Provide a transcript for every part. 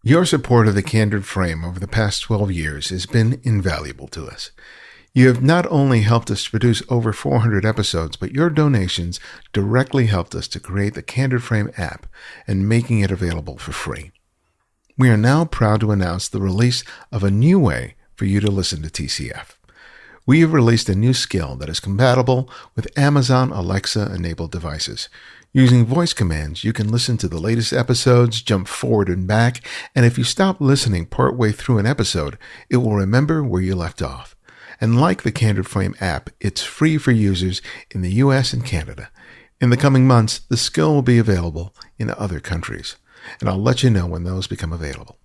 Your support of the Candid Frame over the past 12 years has been invaluable to us. You have not only helped us produce over 400 episodes, but your donations directly helped us to create the Candid Frame app and making it available for free. We are now proud to announce the release of a new way for you to listen to TCF. We have released a new skill that is compatible with Amazon Alexa-enabled devices. Using voice commands, you can listen to the latest episodes, jump forward and back, and if you stop listening partway through an episode, it will remember where you left off. And like the Candid Frame app, it's free for users in the US and Canada. In the coming months, the skill will be available in other countries, and I'll let you know when those become available.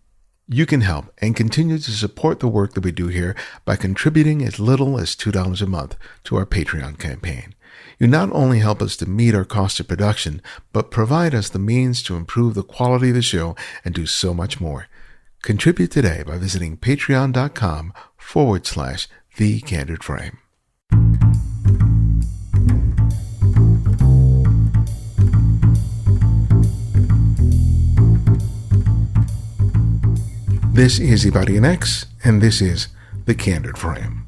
You can help and continue to support the work that we do here by contributing as little as $2 a month to our Patreon campaign. You not only help us to meet our cost of production, but provide us the means to improve the quality of the show and do so much more. Contribute today by visiting patreon.com/The Candid Frame. This is Ibadi X, and this is The Candid Frame.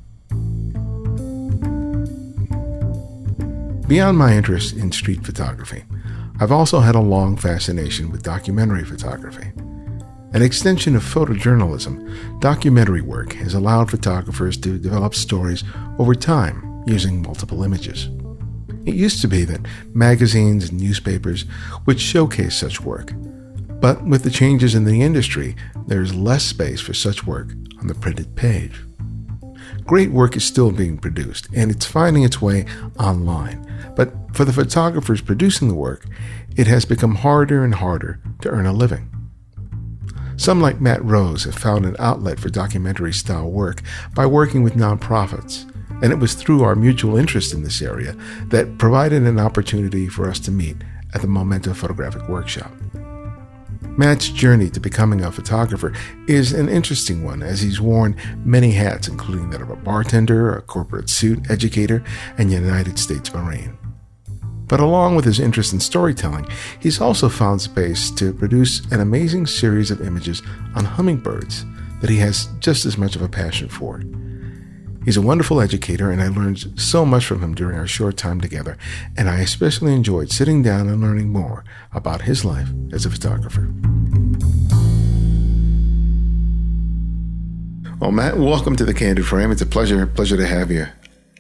Beyond my interest in street photography, I've also had a long fascination with documentary photography. An extension of photojournalism, documentary work has allowed photographers to develop stories over time using multiple images. It used to be that magazines and newspapers would showcase such work, but with the changes in the industry, there is less space for such work on the printed page. Great work is still being produced, and it's finding its way online. But for the photographers producing the work, it has become harder and harder to earn a living. Some, like Matt Rose, have found an outlet for documentary-style work by working with nonprofits, and it was through our mutual interest in this area that provided an opportunity for us to meet at the Momento Photographic Workshop. Matt's journey to becoming a photographer is an interesting one, as he's worn many hats, including that of a bartender, a corporate suit educator, and United States Marine. But along with his interest in storytelling, he's also found space to produce an amazing series of images on hummingbirds that he has just as much of a passion for. He's a wonderful educator, and I learned so much from him during our short time together, and I especially enjoyed sitting down and learning more about his life as a photographer. Well, Matt, welcome to the Candid Frame. It's a pleasure to have you.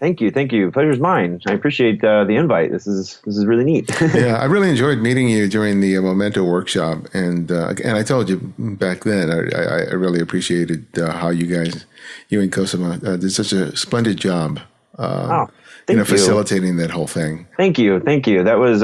Thank you. Pleasure's mine. I appreciate the invite. This is really neat. Yeah, I really enjoyed meeting you during the Momento workshop, and I told you back then I really appreciated how you and Cosima did such a splendid job. Facilitating that whole thing. Thank you. That was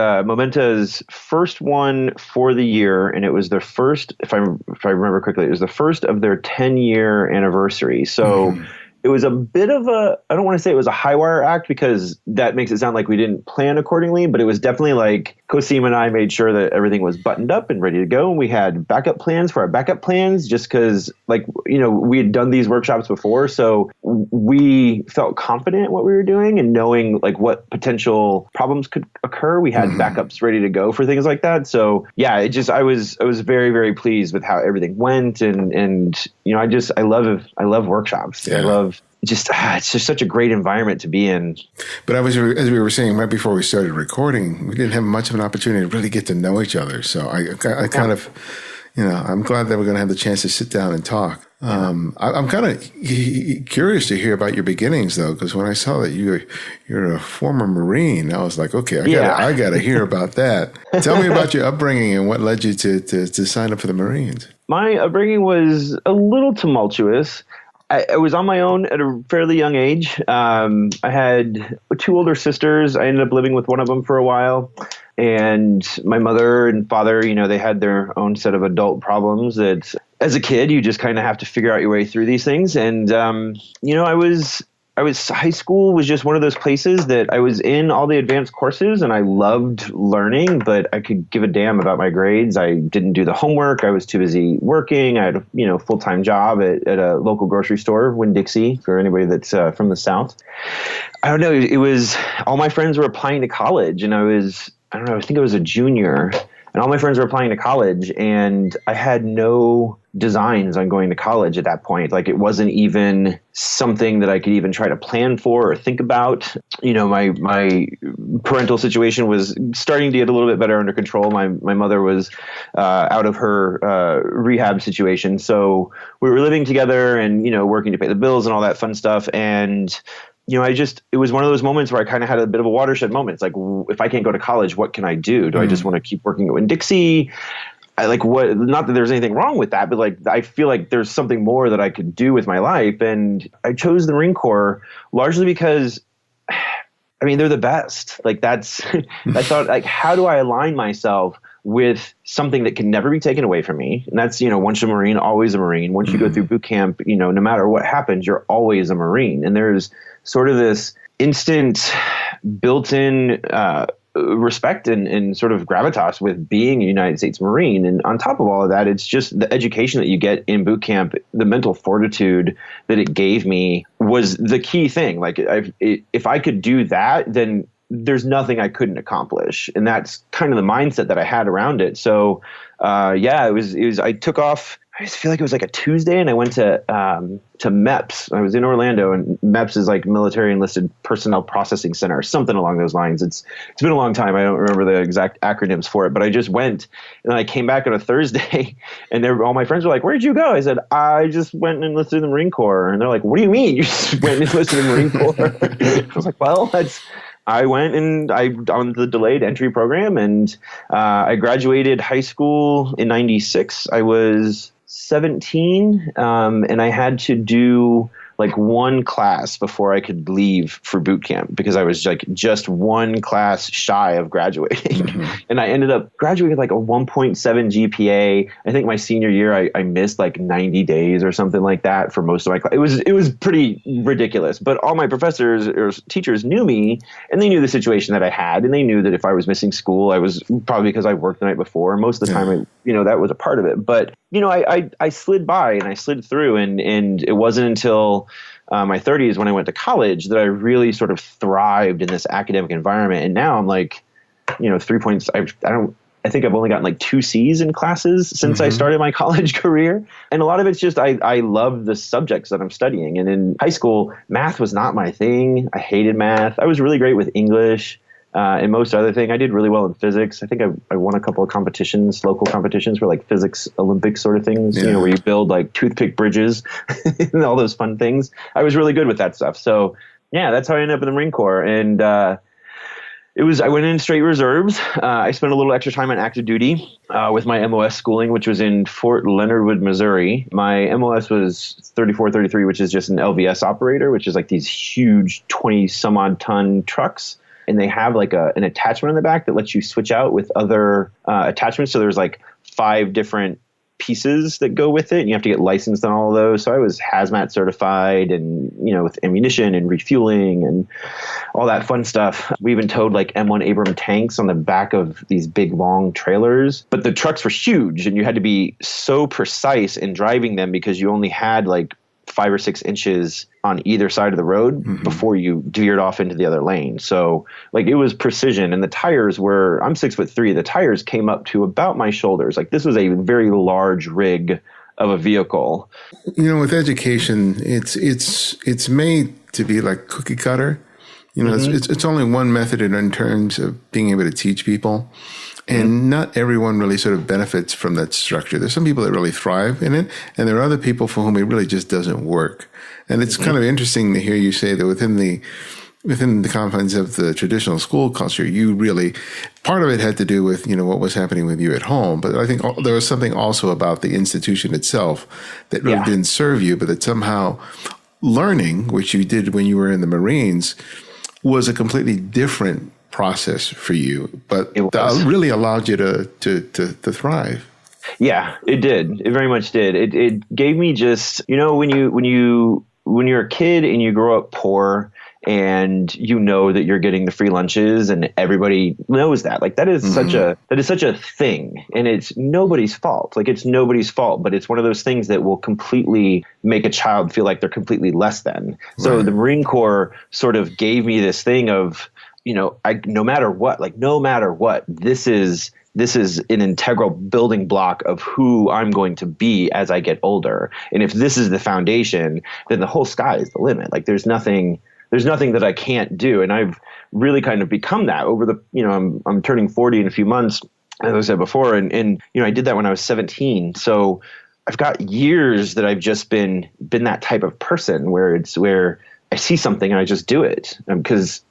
Momento's first one for the year, and it was their first, if I remember correctly, it was the first of their 10-year anniversary. So. It was a bit of I don't want to say it was a high wire act, because that makes it sound like we didn't plan accordingly, but it was definitely like Cosima and I made sure that everything was buttoned up and ready to go. And we had backup plans for our backup plans, just because, we had done these workshops before. So we felt confident in what we were doing, and knowing what potential problems could occur. We had backups ready to go for things like that. So yeah, I was very, very pleased with how everything went. And I love workshops. Yeah. I love it's just such a great environment to be in. But as we were saying right before we started recording, we didn't have much of an opportunity to really get to know each other. So I kind of, I'm glad that we're going to have the chance to sit down and talk. I'm kind of curious to hear about your beginnings, though, because when I saw that you're a former Marine, I was like, okay, I got to hear about that. Tell me about your upbringing and what led you to sign up for the Marines. My upbringing was a little tumultuous. I was on my own at a fairly young age. I had two older sisters. I ended up living with one of them for a while. And my mother and father, they had their own set of adult problems that as a kid, you just kind of have to figure out your way through these things. And, high school was just one of those places that I was in all the advanced courses and I loved learning, but I could give a damn about my grades. I didn't do the homework. I was too busy working. I had a full-time job at a local grocery store, Winn-Dixie, for anybody that's from the South. I don't know. It was all my friends were applying to college, and I think I was a junior. and all my friends were applying to college, and I had no designs on going to college at that point. Like, it wasn't even something that I could even try to plan for or think about. You know, my parental situation was starting to get a little bit better under control. My mother was out of her rehab situation. So we were living together and, you know, working to pay the bills and all that fun stuff. And, you know, it was one of those moments where I kind of had a bit of a watershed moment. It's like, if I can't go to college, what can I do? Do I just want to keep working at Winn-Dixie? Not that there's anything wrong with that, but like, I feel like there's something more that I could do with my life. And I chose the Marine Corps largely because, I mean, they're the best. Like, that's, I thought, like, how do I align myself with something that can never be taken away from me? And that's, you know, once you're a Marine, always a Marine. Once you go through boot camp, you know, no matter what happens, you're always a Marine. And there's sort of this instant built-in, respect and sort of gravitas with being a United States Marine. And on top of all of that, it's just the education that you get in boot camp, the mental fortitude that it gave me was the key thing. Like, if I could do that, then there's nothing I couldn't accomplish. And that's kind of the mindset that I had around it. So, it was, I took off, I just feel like it was like a Tuesday, and I went to M.F.A. I was in Orlando, and M.F.A. is like Military Enlisted Personnel Processing Center, or something along those lines. It's been a long time. I don't remember the exact acronyms for it, but I just went, and then I came back on a Thursday, and all my friends were like, "Where'd you go?" I said, "I just went and enlisted in the Marine Corps." And they're like, "What do you mean you just went and enlisted in the Marine Corps?" I was like, "Well, I went and on the delayed entry program, and I graduated high school in '96. I was 17, and I had to do like one class before I could leave for boot camp because I was like just one class shy of graduating. And I ended up graduating with like a 1.7 GPA. I think my senior year, I missed like 90 days or something like that for most of my class. It was pretty ridiculous, but all my professors or teachers knew me, and they knew the situation that I had, and they knew that if I was missing school, I was probably because I worked the night before. Most of the time, that was a part of it. But, I slid by and I slid through, and it wasn't until my 30s when I went to college that I really sort of thrived in this academic environment. And now I'm like, 3 points. I think I've only gotten like 2 C's in classes since I started my college career. And a lot of it's just, I love the subjects that I'm studying. And in high school, math was not my thing. I hated math. I was really great with English. And most other thing, I did really well in physics. I think I won a couple of competitions, local competitions for like physics Olympics sort of things, where you build like toothpick bridges and all those fun things. I was really good with that stuff. So yeah, that's how I ended up in the Marine Corps. And I went in straight reserves. I spent a little extra time on active duty with my MOS schooling, which was in Fort Leonard Wood, Missouri. My MOS was 3433, which is just an LVS operator, which is like these huge 20 some odd ton trucks. And they have like an attachment on the back that lets you switch out with other attachments. So there's like 5 different pieces that go with it, and you have to get licensed on all of those. So I was hazmat certified, and with ammunition and refueling and all that fun stuff. We even towed like M1 Abrams tanks on the back of these big long trailers. But the trucks were huge, and you had to be so precise in driving them because you only had like 5 or 6 inches on either side of the road before you veered off into the other lane. So like it was precision, and the tires were, I'm 6'3". The tires came up to about my shoulders. Like this was a very large rig of a vehicle. With education, it's made to be like cookie cutter. It's only one method in terms of being able to teach people. And not everyone really sort of benefits from that structure. There's some people that really thrive in it, and there are other people for whom it really just doesn't work. And it's kind of interesting to hear you say that within the confines of the traditional school culture, you really, part of it had to do with, what was happening with you at home. But I think there was something also about the institution itself that really didn't serve you, but that somehow learning, which you did when you were in the Marines, was a completely different process for you, but that really allowed you to thrive. Yeah, it did. It very much did. It gave me just, when you're a kid and you grow up poor and that you're getting the free lunches and everybody knows that, like that is such a thing, and it's nobody's fault. Like it's nobody's fault, but it's one of those things that will completely make a child feel like they're completely less than. So the Marine Corps sort of gave me this thing of, no matter what, this is this is an integral building block of who I'm going to be as I get older. And if this is the foundation, then the whole sky is the limit. Like there's nothing that I can't do. And I've really kind of become that over the, I'm turning 40 in a few months, as I said before. And I did that when I was 17. So I've got years that I've just been that type of person where I see something and I just do it because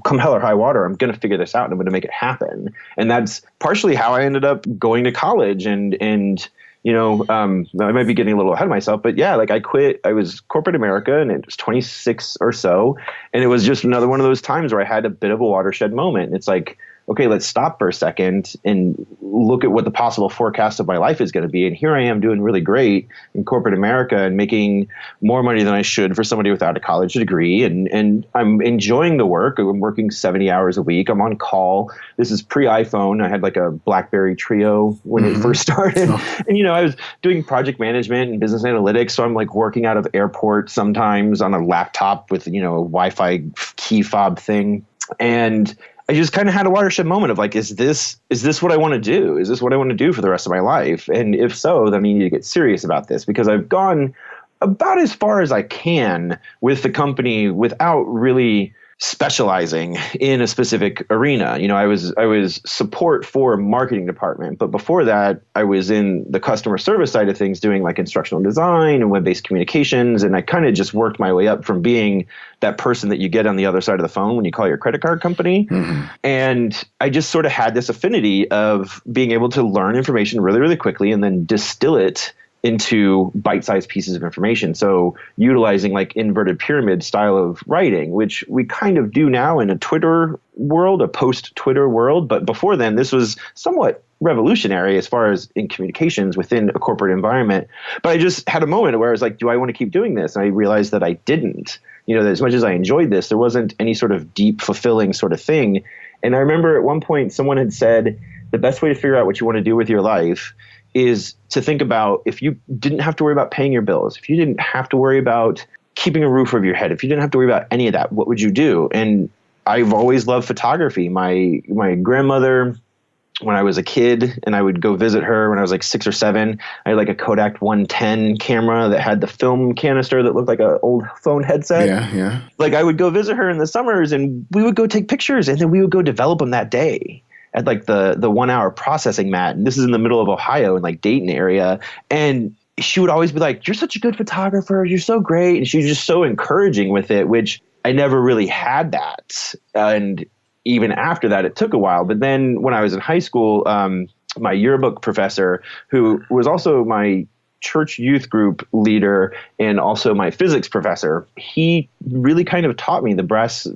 come hell or high water, I'm going to figure this out and I'm going to make it happen. And that's partially how I ended up going to college and I might be getting a little ahead of myself, but yeah, like I quit. I was corporate America and it was 26 or so. And it was just another one of those times where I had a bit of a watershed moment. It's like, okay, let's stop for a second and look at what the possible forecast of my life is going to be. And here I am doing really great in corporate America and making more money than I should for somebody without a college degree. And I'm enjoying the work. I'm working 70 hours a week. I'm on call. This is pre-iPhone. I had like a BlackBerry Trio when it first started. Oh. And, I was doing project management and business analytics. So I'm like working out of airports sometimes on a laptop with, a Wi-Fi key fob thing. And I just kind of had a watershed moment of like, is this what I want to do? Is this what I want to do for the rest of my life? And if so, then I need to get serious about this because I've gone about as far as I can with the company without really specializing in a specific arena. I was support for a marketing department, but before that I was in the customer service side of things doing like instructional design and web-based communications. And I kind of just worked my way up from being that person that you get on the other side of the phone when you call your credit card company. Mm-hmm. And I just sort of had this affinity of being able to learn information really, really quickly and then distill it into bite-sized pieces of information. So utilizing like inverted pyramid style of writing, which we kind of do now in a Twitter world, a post-Twitter world. But before then, this was somewhat revolutionary as far as in communications within a corporate environment. But I just had a moment where I was like, do I want to keep doing this? And I realized that I didn't. That as much as I enjoyed this, there wasn't any sort of deep, fulfilling sort of thing. And I remember at one point someone had said, the best way to figure out what you want to do with your life is to think about if you didn't have to worry about paying your bills, if you didn't have to worry about keeping a roof over your head, if you didn't have to worry about any of that, what would you do? And I've always loved photography. My grandmother, when I was a kid and I would go visit her when I was like 6 or 7, I had like a Kodak 110 camera that had the film canister that looked like an old phone headset. Yeah. Like I would go visit her in the summers and we would go take pictures and then we would go develop them that day at like the 1 hour processing mat. And this is in the middle of Ohio in like Dayton area. And she would always be like, you're such a good photographer. You're so great. And she was just so encouraging with it, which I never really had that. And even after that, it took a while. But then when I was in high school, my yearbook professor, who was also my church youth group leader and also my physics professor, he really kind of taught me the brass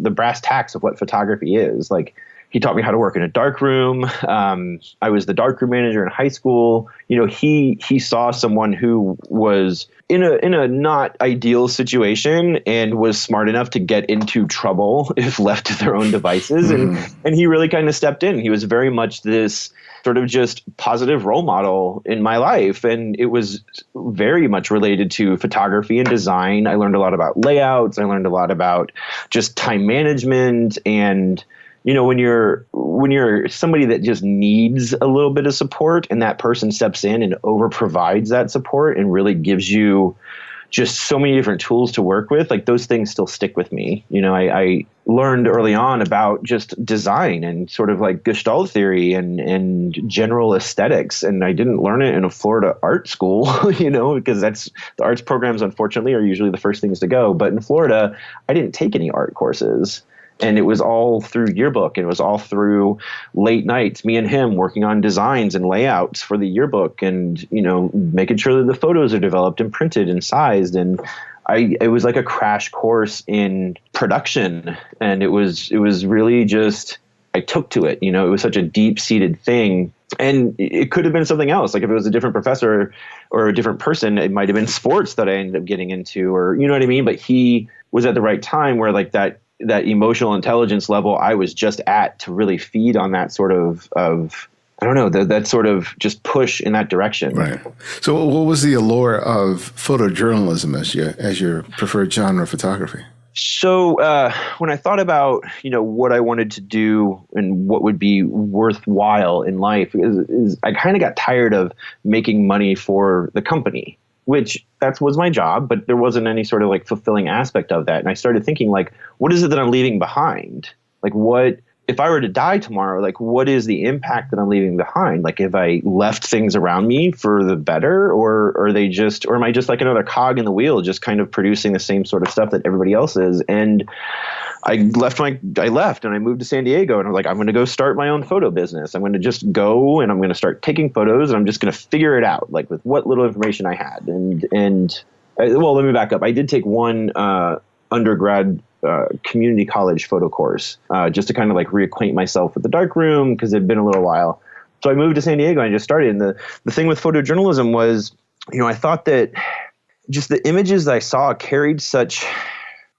tacks of what photography is. Like, he taught me how to work in a darkroom. I was the darkroom manager in high school. He saw someone who was in a not ideal situation and was smart enough to get into trouble if left to their own devices. And he really kind of stepped in. He was very much this sort of just positive role model in my life. And it was very much related to photography and design. I learned a lot about layouts. I learned a lot about just time management and when you're somebody that just needs a little bit of support and that person steps in and over provides that support and really gives you just so many different tools to work with, like those things still stick with me. I learned early on about just design and sort of like Gestalt theory and general aesthetics. And I didn't learn it in a Florida art school, because the arts programs, unfortunately, are usually the first things to go. But in Florida, I didn't take any art courses. And it was all through yearbook. And it was all through late nights, me and him working on designs and layouts for the yearbook and, making sure that the photos are developed and printed and sized. And it was like a crash course in production. And it was really just, I took to it. It was such a deep seated thing. And it could have been something else. Like if it was a different professor or a different person, it might have been sports that I ended up getting into, or you know what I mean? But he was at the right time where like that emotional intelligence level I was just at to really feed on that sort of I don't know, that sort of just push in that direction. Right. So what was the allure of photojournalism as your preferred genre of photography? So when I thought about, what I wanted to do and what would be worthwhile in life, is I kind of got tired of making money for the company, which that was my job, but there wasn't any sort of like fulfilling aspect of that. And I started thinking, like, what is it that I'm leaving behind? Like, what if I were to die tomorrow? Like, what is the impact that I'm leaving behind? Like, have I left things around me for the better, or am I just like another cog in the wheel, just kind of producing the same sort of stuff that everybody else is? And I left and I moved to San Diego, and I'm like, I'm going to go start my own photo business. I'm going to just go and I'm going to start taking photos, and I'm just going to figure it out, like with what little information I had. Well, let me back up. I did take one undergrad community college photo course just to kind of like reacquaint myself with the darkroom, because it had been a little while. So I moved to San Diego and I just started. And the thing with photojournalism was, I thought that just the images that I saw carried such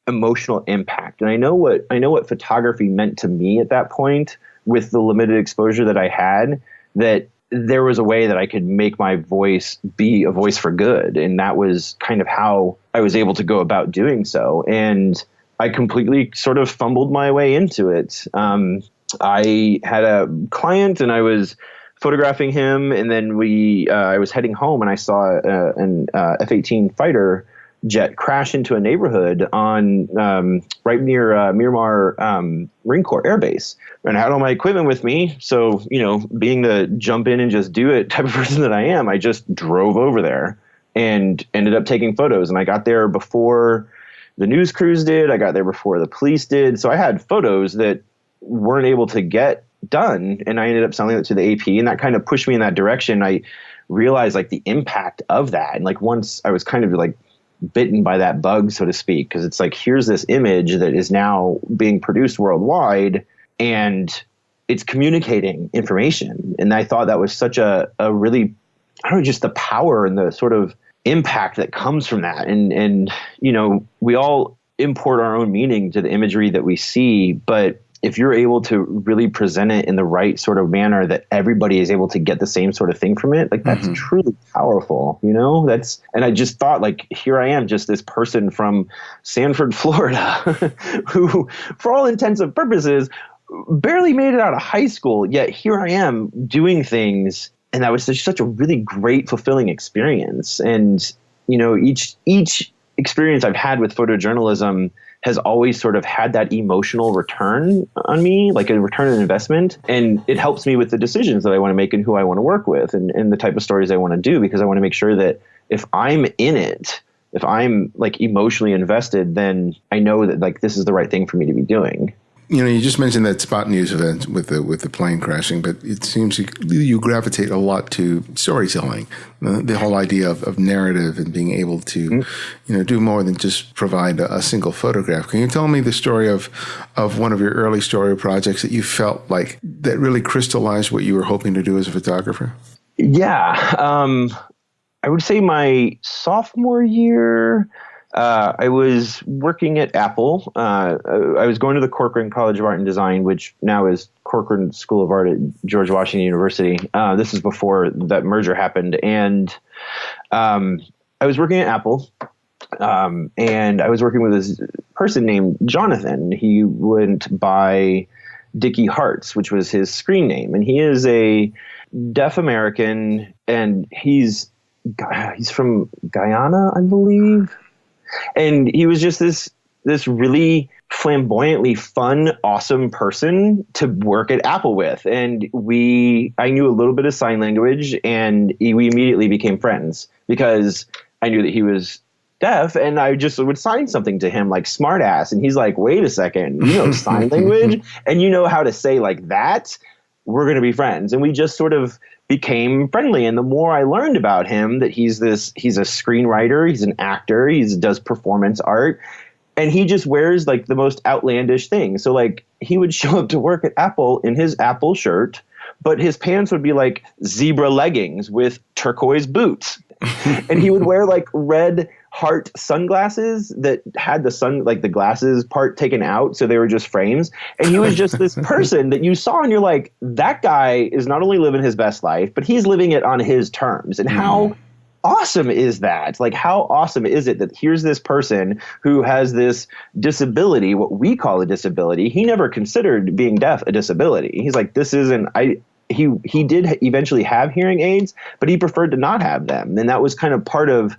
emotional impact. And I know what photography meant to me at that point with the limited exposure that I had, that there was a way that I could make my voice be a voice for good. And that was kind of how I was able to go about doing so. And I completely sort of fumbled my way into it. I had a client and I was photographing him, and then I was heading home and I saw an F-18 fighter jet crash into a neighborhood on right near Miramar Marine Corps Air Base. And I had all my equipment with me. So, being the jump in and just do it type of person that I am, I just drove over there and ended up taking photos. And I got there before the news crews did. I got there before the police did. So I had photos that weren't able to get done. And I ended up selling it to the AP, and that kind of pushed me in that direction. I realized like the impact of that. And like once I was kind of like bitten by that bug, so to speak, because it's like, here's this image that is now being produced worldwide and it's communicating information. And I thought that was such a really, I don't know, just the power and the sort of impact that comes from that. And we all import our own meaning to the imagery that we see, but if you're able to really present it in the right sort of manner that everybody is able to get the same sort of thing from it, like that's truly powerful, and I just thought, like, here I am, just this person from Sanford, Florida, who for all intents and purposes barely made it out of high school, yet here I am doing things. And that was such a really great, fulfilling experience. And, each experience I've had with photojournalism has always sort of had that emotional return on me, like a return on investment. And it helps me with the decisions that I want to make and who I want to work with and the type of stories I want to do, because I want to make sure that if I'm in it, if I'm like emotionally invested, then I know that like this is the right thing for me to be doing. You just mentioned that spot news event with the plane crashing, but it seems you gravitate a lot to storytelling, the whole idea of narrative and being able to, do more than just provide a single photograph. Can you tell me the story of one of your early story projects that you felt like that really crystallized what you were hoping to do as a photographer? Yeah. I would say my sophomore year, I was working at Apple. I was going to the Corcoran College of Art and Design, which now is Corcoran School of Art at George Washington University. This is before that merger happened. And I was working at Apple, and I was working with this person named Jonathan. He went by Dickie Hartz, which was his screen name. And he is a deaf American, and he's from Guyana, I believe. And he was just this really flamboyantly fun, awesome person to work at Apple with. And I knew a little bit of sign language, and we immediately became friends because I knew that he was deaf, and I just would sign something to him like smartass. And he's like, wait a second, you know sign language and you know how to say like that? We're going to be friends. And we just sort of became friendly. And the more I learned about him, that he's a screenwriter, he's an actor, he does performance art, and he just wears like the most outlandish things. So like he would show up to work at Apple in his Apple shirt, but his pants would be like zebra leggings with turquoise boots. And he would wear like red heart sunglasses that had the glasses part taken out, so they were just frames. And he was just this person that you saw and you're like, that guy is not only living his best life, but he's living it on his terms. And how awesome is that? Like, how awesome is it that here's this person who has this disability, what we call a disability. He never considered being deaf a disability. He's like, this isn't, he did eventually have hearing aids, but he preferred to not have them. And that was kind of part of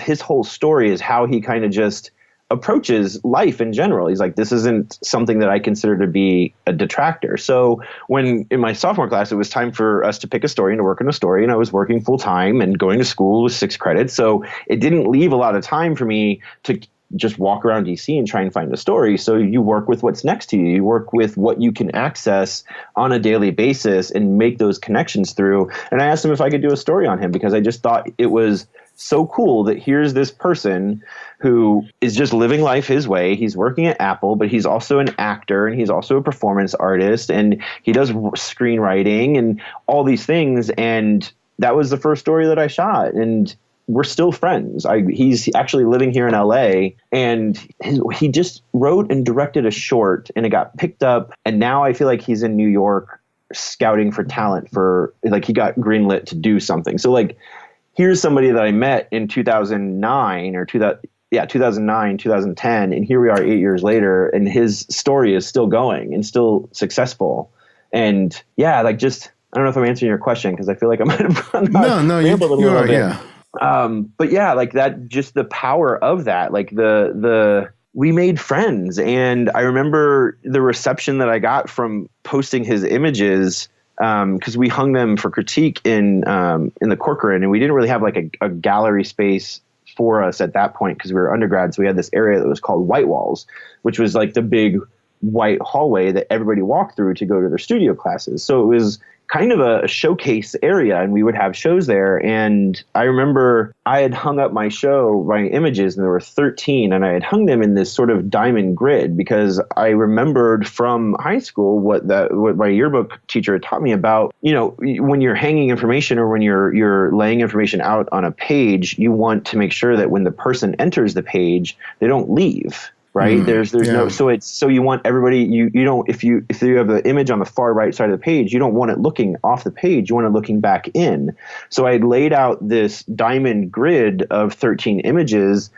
his whole story, is how he kind of just approaches life in general. He's like, this isn't something that I consider to be a detractor. So when in my sophomore class, it was time for us to pick a story and to work on a story, and I was working full time and going to school with 6 credits. So it didn't leave a lot of time for me to just walk around DC and try and find a story. So you work with what's next to you. You work with what you can access on a daily basis and make those connections through. And I asked him if I could do a story on him, because I just thought it was so cool that here's this person who is just living life his way. He's working at Apple, but he's also an actor, and he's also a performance artist, and he does screenwriting and all these things. And that was the first story that I shot. And we're still friends. He's actually living here in LA, and he just wrote and directed a short, and it got picked up. And now I feel like he's in New York scouting for talent for, like, he got greenlit to do something. So like, here's somebody that I met in 2009 or 2009, 2010. And here we are 8 years later, and his story is still going and still successful. And yeah, like, just, I don't know if I'm answering your question, because I feel like I might have rambled a little bit. Yeah. But yeah, like that, just the power of that, like we made friends. And I remember the reception that I got from posting his images, because we hung them for critique in the Corcoran, and we didn't really have like a gallery space for us at that point, because we were undergrads. So we had this area that was called White Walls, which was like the big white hallway that everybody walked through to go to their studio classes. So it was kind of a showcase area, and we would have shows there. And I remember I had hung up my images, and there were 13, and I had hung them in this sort of diamond grid, because I remembered from high school what my yearbook teacher had taught me about, when you're hanging information, or when you're laying information out on a page, you want to make sure that when the person enters the page, they don't leave. Right. There's no, so you want everybody, you don't, if you have the image on the far right side of the page, you don't want it looking off the page. You want it looking back in. So I laid out this diamond grid of 13 images,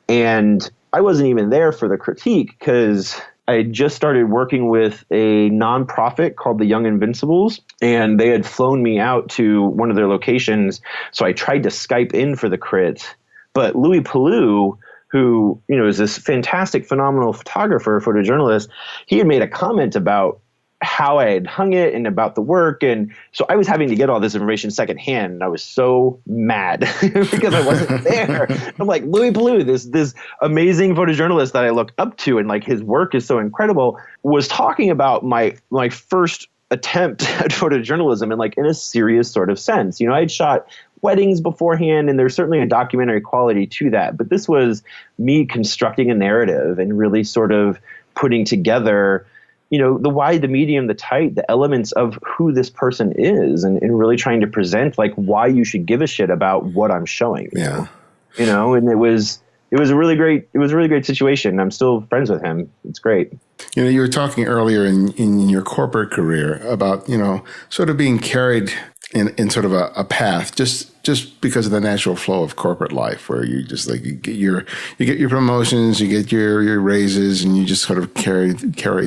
and I wasn't even there for the critique, because I had just started working with a nonprofit called the Young Invincibles, and they had flown me out to one of their locations. So I tried to Skype in for the crit, but Louis Palou, who, is this fantastic, phenomenal photographer, photojournalist, he had made a comment about how I had hung it and about the work. And so I was having to get all this information secondhand, and I was so mad because I wasn't there. I'm like, Louis Palou, this amazing photojournalist that I look up to, and like his work is so incredible, was talking about my first attempt at photojournalism, and like in a serious sort of sense. I had shot weddings beforehand, and there's certainly a documentary quality to that. But this was me constructing a narrative and really sort of putting together, the wide, the medium, the tight, the elements of who this person is, and really trying to present like why you should give a shit about what I'm showing. Yeah. And it was a really great situation. I'm still friends with him. It's great. You were talking earlier in your corporate career about, sort of being carried in sort of a path just because of the natural flow of corporate life, where you just like you get your promotions, you get your raises, and you just sort of carry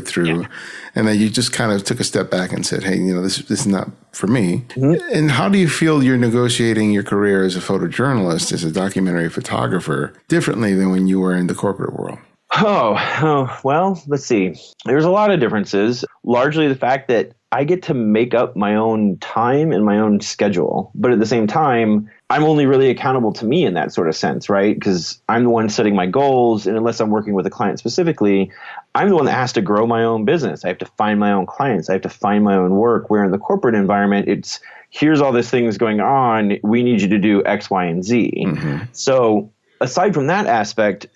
through. Yeah. And then you just kind of took a step back and said, hey, this is not for me. Mm-hmm. And how do you feel you're negotiating your career as a photojournalist, as a documentary photographer, differently than when you were in the corporate world? Oh, well, let's see. There's a lot of differences. Largely the fact that I get to make up my own time and my own schedule. But at the same time, I'm only really accountable to me in that sort of sense, right? Because I'm the one setting my goals. And unless I'm working with a client specifically, I'm the one that has to grow my own business. I have to find my own clients. I have to find my own work. Where in the corporate environment, it's here's all this things going on. We need you to do X, Y, and Z. Mm-hmm. So aside from that aspect,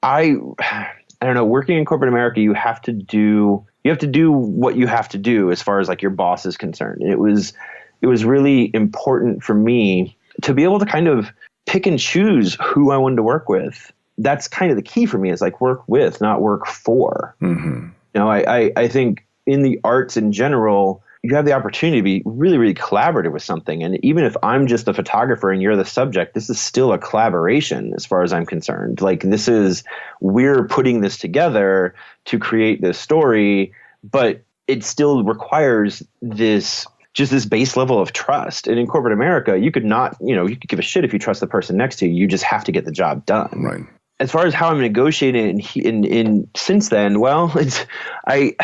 I don't know, working in corporate America, you have to do what you have to do as far as like your boss is concerned. And it was really important for me to be able to kind of pick and choose who I wanted to work with. That's kind of the key for me, is like work with, not work for. Mm-hmm. I think in the arts in general, you have the opportunity to be really, really collaborative with something. And even if I'm just the photographer and you're the subject, this is still a collaboration as far as I'm concerned. Like we're putting this together to create this story, but it still requires this base level of trust. And in corporate America, you could not, you could give a shit if you trust the person next to you. You just have to get the job done. Right. As far as how I'm negotiating in since then, well, I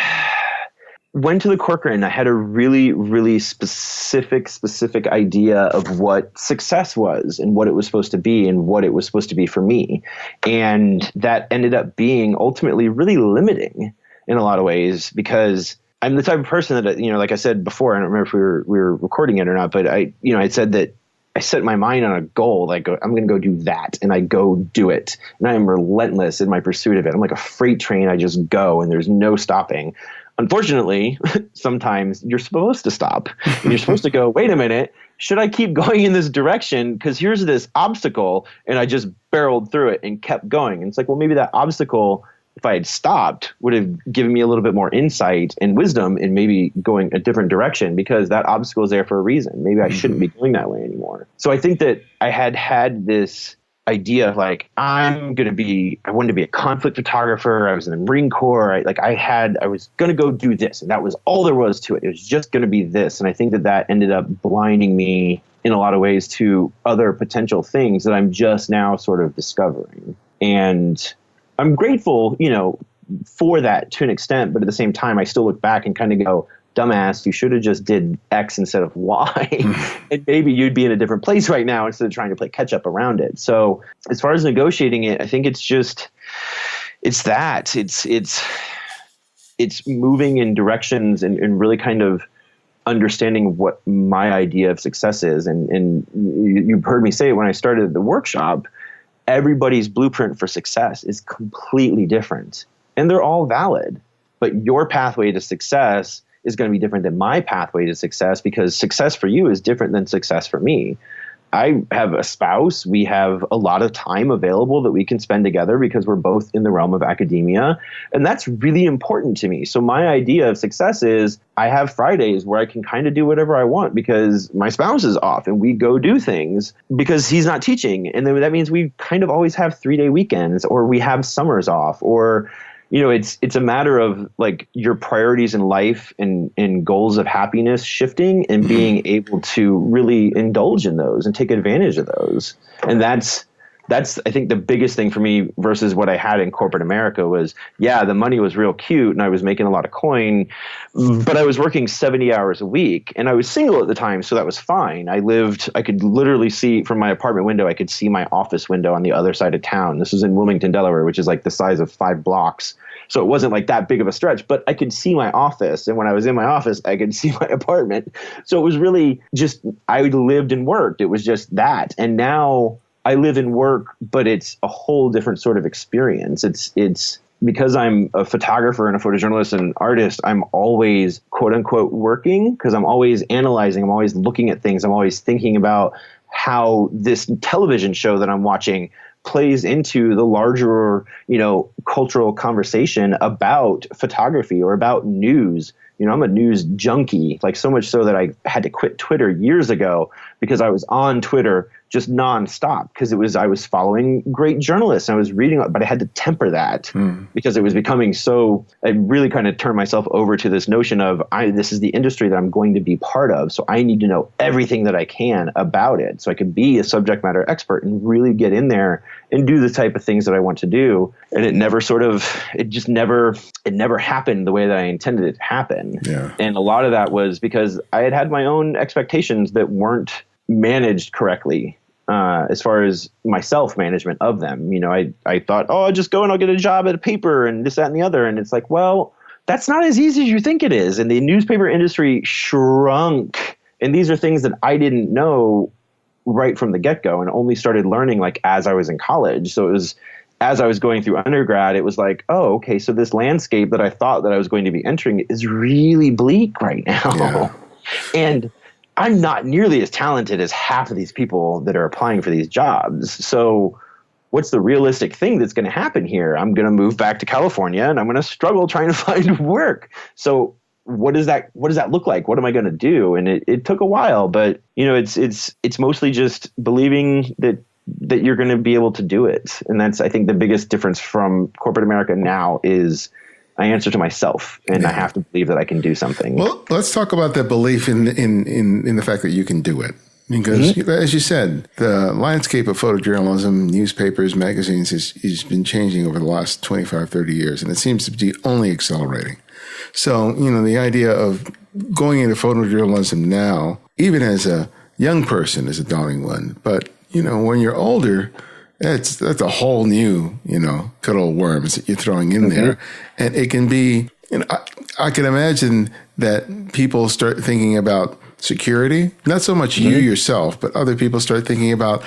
went to the Corcoran. I had a really, really specific idea of what success was and what it was supposed to be and what it was supposed to be for me. And that ended up being ultimately really limiting in a lot of ways, because I'm the type of person that, like I said before, I don't remember if we were recording it or not, but I said that I set my mind on a goal. Like, I'm going to go do that, and I go do it. And I am relentless in my pursuit of it. I'm like a freight train. I just go, and there's no stopping. Unfortunately, sometimes you're supposed to stop, and you're supposed to go, wait a minute, should I keep going in this direction? Because here's this obstacle, and I just barreled through it and kept going. And it's like, well, maybe that obstacle, if I had stopped, would have given me a little bit more insight and wisdom in maybe going a different direction, because that obstacle is there for a reason. Maybe I shouldn't be going that way anymore. So I think that I had this idea of like, I wanted to be a conflict photographer. I was in the Marine Corps. I was going to go do this, and that was all there was to it. It was just going to be this. And I think that ended up blinding me in a lot of ways to other potential things that I'm just now sort of discovering. And I'm grateful, for that to an extent, but at the same time, I still look back and kind of go, dumbass, you should have just did X instead of Y, and maybe you'd be in a different place right now instead of trying to play catch up around it. So as far as negotiating it, I think it's moving in directions and really kind of understanding what my idea of success is. And you've heard me say it when I started the workshop, everybody's blueprint for success is completely different, and they're all valid, but your pathway to success is going to be different than my pathway to success, because success for you is different than success for me. I have a spouse. We have a lot of time available that we can spend together because we're both in the realm of academia. And that's really important to me. So my idea of success is I have Fridays where I can kind of do whatever I want because my spouse is off, and we go do things because he's not teaching. And then that means we kind of always have 3-day weekends, or we have summers off, or it's a matter of like your priorities in life and goals of happiness shifting and being able to really indulge in those and take advantage of those. And that's I think the biggest thing for me versus what I had in corporate America was, yeah, the money was real cute and I was making a lot of coin, but I was working 70 hours a week, and I was single at the time. So that was fine. I could literally see from my apartment window, I could see my office window on the other side of town. This was in Wilmington, Delaware, which is like the size of 5 blocks. So it wasn't like that big of a stretch, but I could see my office. And when I was in my office, I could see my apartment. So it was really just, I lived and worked. It was just that. And now I live and work, but it's a whole different sort of experience. It's because I'm a photographer and a photojournalist and an artist, I'm always quote unquote working because I'm always analyzing. I'm always looking at things. I'm always thinking about how this television show that I'm watching plays into the larger, cultural conversation about photography or about news. I'm a news junkie, like so much so that I had to quit Twitter years ago because I was on Twitter just nonstop because I was following great journalists and I was reading, but I had to temper that because it was becoming so, I really kind of turned myself over to this notion of this is the industry that I'm going to be part of. So I need to know everything that I can about it so I can be a subject matter expert and really get in there and do the type of things that I want to do. And it never happened the way that I intended it to happen. Yeah. And a lot of that was because I had my own expectations that weren't managed correctly as far as my self-management of them. I thought, I'll just go and I'll get a job at a paper and this, that, and the other. And it's like, well, that's not as easy as you think it is. And the newspaper industry shrunk. And these are things that I didn't know right from the get-go and only started learning like as I was in college. So it was as I was going through undergrad, it was like, oh, okay, so this landscape that I thought that I was going to be entering is really bleak right now. Yeah. And I'm not nearly as talented as half of these people that are applying for these jobs. So what's the realistic thing that's going to happen here? I'm going to move back to California and I'm going to struggle trying to find work. So what does that look like? What am I going to do? And it took a while, but it's mostly just believing that you're going to be able to do it. And that's, I think, the biggest difference from corporate America now is I answer to myself, and I have to believe that I can do something. Well, let's talk about that belief in the fact that you can do it. Because, as you said, the landscape of photojournalism, newspapers, magazines has been changing over the last 25, 30 years, and it seems to be only accelerating. So, the idea of going into photojournalism now, even as a young person, is a daunting one. But, when you're older, that's a whole new, good old worms that you're throwing in there. And it can be, I can imagine that people start thinking about security, not so much you yourself, but other people start thinking about,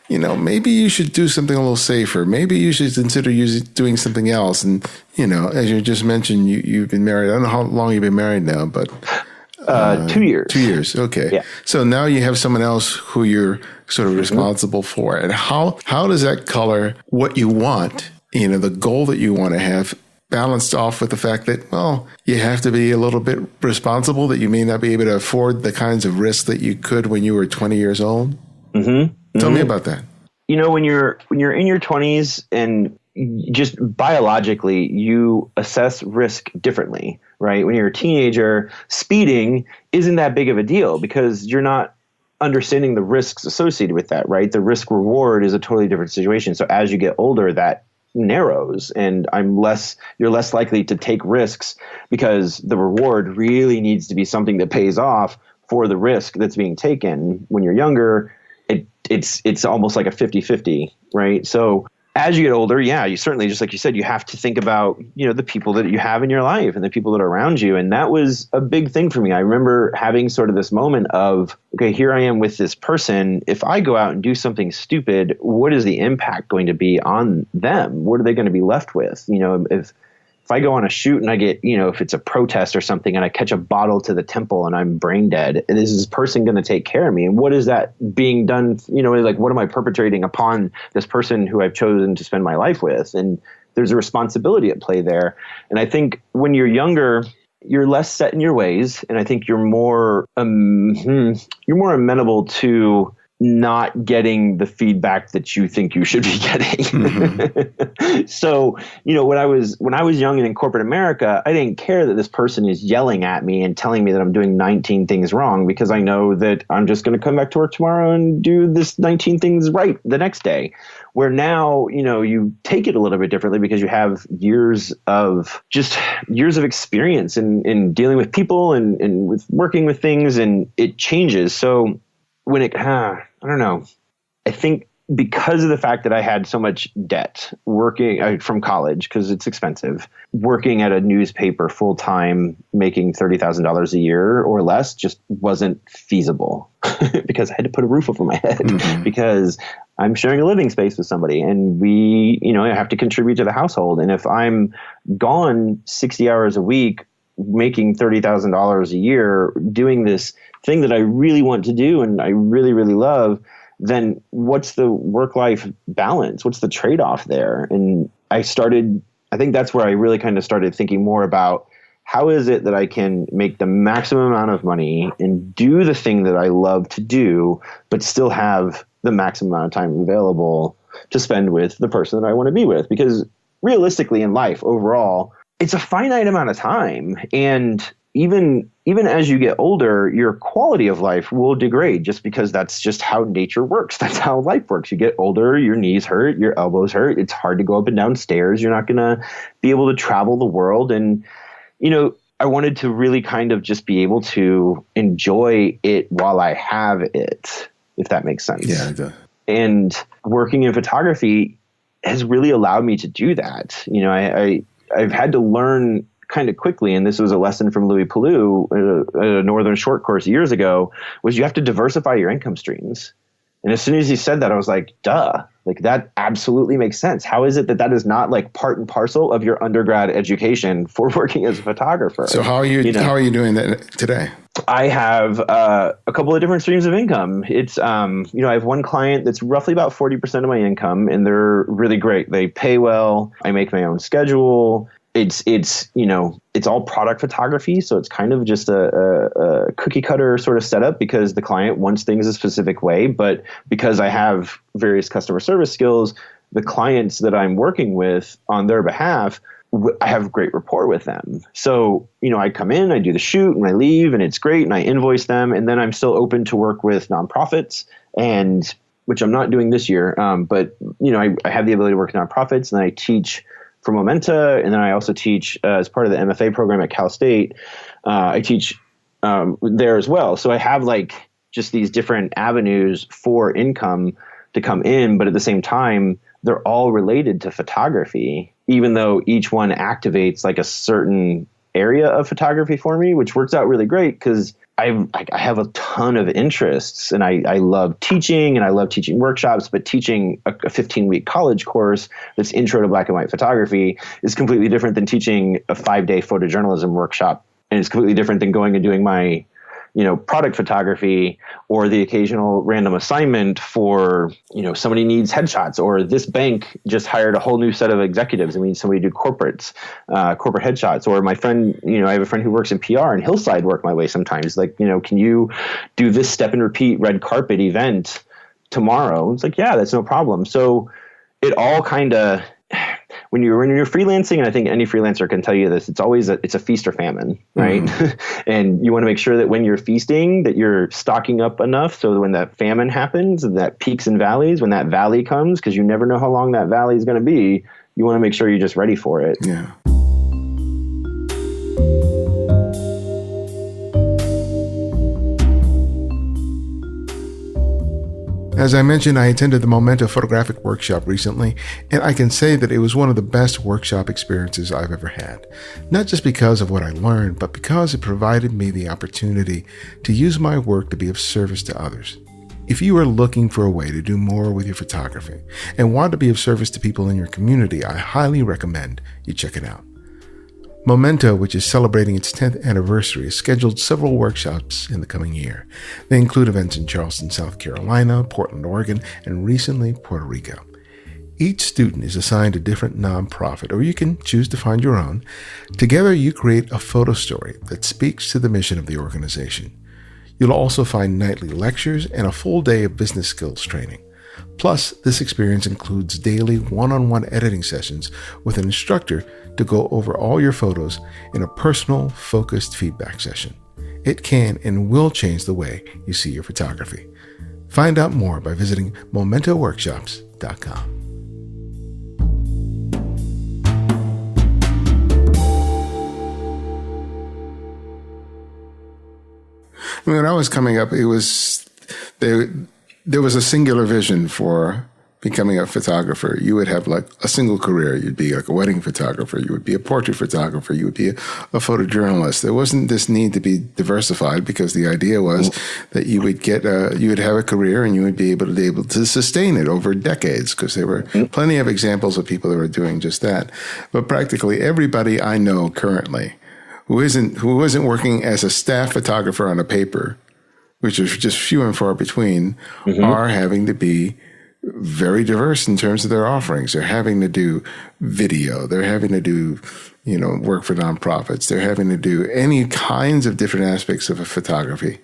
maybe you should do something a little safer. Maybe you should consider doing something else. And, as you just mentioned, you've been married. I don't know how long you've been married now, but 2 years. 2 years. Okay. Yeah. So now you have someone else who you're sort of responsible for. And how does that color what you want, the goal that you want to have, balanced off with the fact that, well, you have to be a little bit responsible, that you may not be able to afford the kinds of risks that you could when you were 20 years old? Tell me about that. When you're in your 20s and just biologically, you assess risk differently, right? When you're a teenager, speeding isn't that big of a deal because you're not understanding the risks associated with that, right? The risk reward is a totally different situation. So as you get older, that narrows, and you're less likely to take risks because the reward really needs to be something that pays off for the risk that's being taken. When you're younger, it's almost like a 50-50, right? So as you get older, you certainly, just like you said, you have to think about, the people that you have in your life and the people that are around you. And that was a big thing for me. I remember having sort of this moment of, okay, here I am with this person. If I go out and do something stupid, what is the impact going to be on them? What are they going to be left with? If I go on a shoot and I get, if it's a protest or something and I catch a bottle to the temple and I'm brain dead, is this person going to take care of me? And what is that being done? What am I perpetrating upon this person who I've chosen to spend my life with? And there's a responsibility at play there. And I think when you're younger, you're less set in your ways. And I think you're more amenable to not getting the feedback that you think you should be getting. So, when I was young and in corporate America, I didn't care that this person is yelling at me and telling me that I'm doing 19 things wrong, because I know that I'm just going to come back to work tomorrow and do this 19 things right the next day. Where now, you take it a little bit differently because you have years of experience in dealing with people and with working with things, and it changes. So when I don't know, I think because of the fact that I had so much debt working from college, because it's expensive, working at a newspaper full time, making $30,000 a year or less just wasn't feasible because I had to put a roof over my head because I'm sharing a living space with somebody, and we, I have to contribute to the household. And if I'm gone 60 hours a week, making $30,000 a year, doing this thing that I really want to do and I really, really love, then what's the work-life balance? What's the trade-off there? And I think that's where I really kind of started thinking more about how is it that I can make the maximum amount of money and do the thing that I love to do, but still have the maximum amount of time available to spend with the person that I want to be with. Because realistically in life overall, it's a finite amount of time. And even as you get older, your quality of life will degrade just because that's just how nature works. That's how life works. You get older, your knees hurt, your elbows hurt. It's hard to go up and down stairs. You're not going to be able to travel the world. And, I wanted to really kind of just be able to enjoy it while I have it, if that makes sense. Yeah, it does. And working in photography has really allowed me to do that. I've had to learn kind of quickly, and this was a lesson from Louis Palou at a Northern Short course years ago, was you have to diversify your income streams. And as soon as he said that, I was like, duh, like that absolutely makes sense. How is it that is not like part and parcel of your undergrad education for working as a photographer? So how are you doing that today? I have a couple of different streams of income. It's, I have one client that's roughly about 40% of my income, and they're really great. They pay well. I make my own schedule. it's all product photography. So it's kind of just a cookie cutter sort of setup because the client wants things a specific way. But because I have various customer service skills, the clients that I'm working with on their behalf, I have great rapport with them. So, I come in, I do the shoot and I leave and it's great and I invoice them. And then I'm still open to work with nonprofits, and which I'm not doing this year. But, I have the ability to work with nonprofits, and then I teach for Momenta. And then I also teach as part of the M.F.A program at Cal-State. I teach there as well. So I have just these different avenues for income to come in, but at the same time, they're all related to photography, even though each one activates a certain area of photography for me, which works out really great because I have a ton of interests, and I love teaching, and I love teaching workshops, but teaching a 15-week college course that's intro to black and white photography is completely different than teaching a 5-day photojournalism workshop. And it's completely different than going and doing my product photography or the occasional random assignment for, somebody needs headshots, or this bank just hired a whole new set of executives and we need somebody to do corporate headshots. Or my friend, I have a friend who works in PR, and he'll side work my way sometimes. Can you do this step and repeat red carpet event tomorrow? It's yeah, that's no problem. So it all kind of, when you're freelancing, and I think any freelancer can tell you this, it's always it's a feast or famine, right? Mm-hmm. And you want to make sure that when you're feasting, that you're stocking up enough so that when that famine happens, that peaks and valleys, when that valley comes, because you never know how long that valley is going to be, you want to make sure you're just ready for it. Yeah. As I mentioned, I attended the Momenta photographic workshop recently, and I can say that it was one of the best workshop experiences I've ever had. Not just because of what I learned, but because it provided me the opportunity to use my work to be of service to others. If you are looking for a way to do more with your photography and want to be of service to people in your community, I highly recommend you check it out. Momenta, which is celebrating its 10th anniversary, has scheduled several workshops in the coming year. They include events in Charleston, South Carolina, Portland, Oregon, and recently Puerto Rico. Each student is assigned a different nonprofit, or you can choose to find your own. Together, you create a photo story that speaks to the mission of the organization. You'll also find nightly lectures and a full day of business skills training. Plus, this experience includes daily one-on-one editing sessions with an instructor to go over all your photos in a personal, focused feedback session. It can and will change the way you see your photography. Find out more by visiting momentoworkshops.com. When I was coming up, there was a singular vision for becoming a photographer. You would have a single career. You'd be a wedding photographer. You would be a portrait photographer. You would be a photojournalist. There wasn't this need to be diversified because the idea was that you would have a career and you would be able to sustain it over decades, because there were plenty of examples of people that were doing just that. But practically everybody I know currently who isn't working as a staff photographer on a paper, which is just few and far between, are having to be very diverse in terms of their offerings. They're having to do video. They're having to do, work for nonprofits. They're having to do any kinds of different aspects of a photography.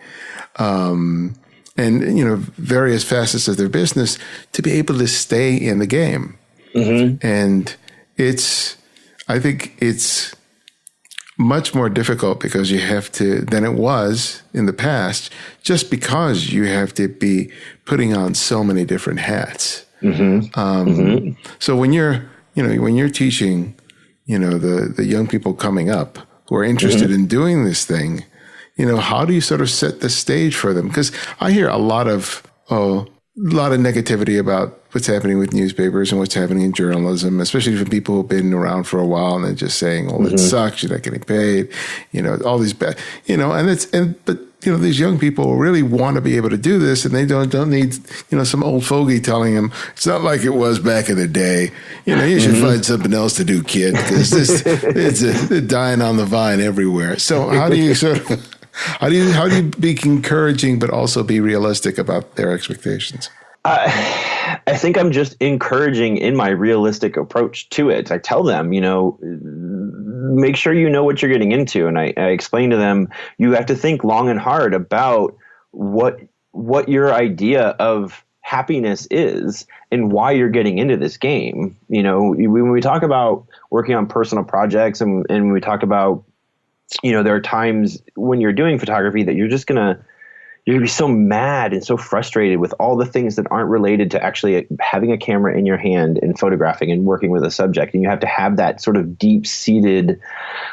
And various facets of their business to be able to stay in the game. Mm-hmm. And I think it's much more difficult because you have to, than it was in the past, just because you have to be putting on so many different hats. Mm-hmm. So when you're teaching, the young people coming up who are interested in doing this thing, how do you sort of set the stage for them? Because I hear a lot of negativity about what's happening with newspapers and what's happening in journalism, especially from people who've been around for a while and they're just saying, "Oh, it sucks. You're not getting paid." All these bad, but these young people really want to be able to do this, and they don't need, some old fogey telling them it's not like it was back in the day. You should find something else to do, kid, because they're dying on the vine everywhere. So how do you how do you be encouraging but also be realistic about their expectations? I think I'm just encouraging in my realistic approach to it. I tell them, make sure you know what you're getting into. And I explain to them, you have to think long and hard about what your idea of happiness is and why you're getting into this game. You know, when we talk about working on personal projects and we talk about, you know, there are times when you're doing photography that you're gonna be so mad and so frustrated with all the things that aren't related to actually having a camera in your hand and photographing and working with a subject. And you have to have that sort of deep-seated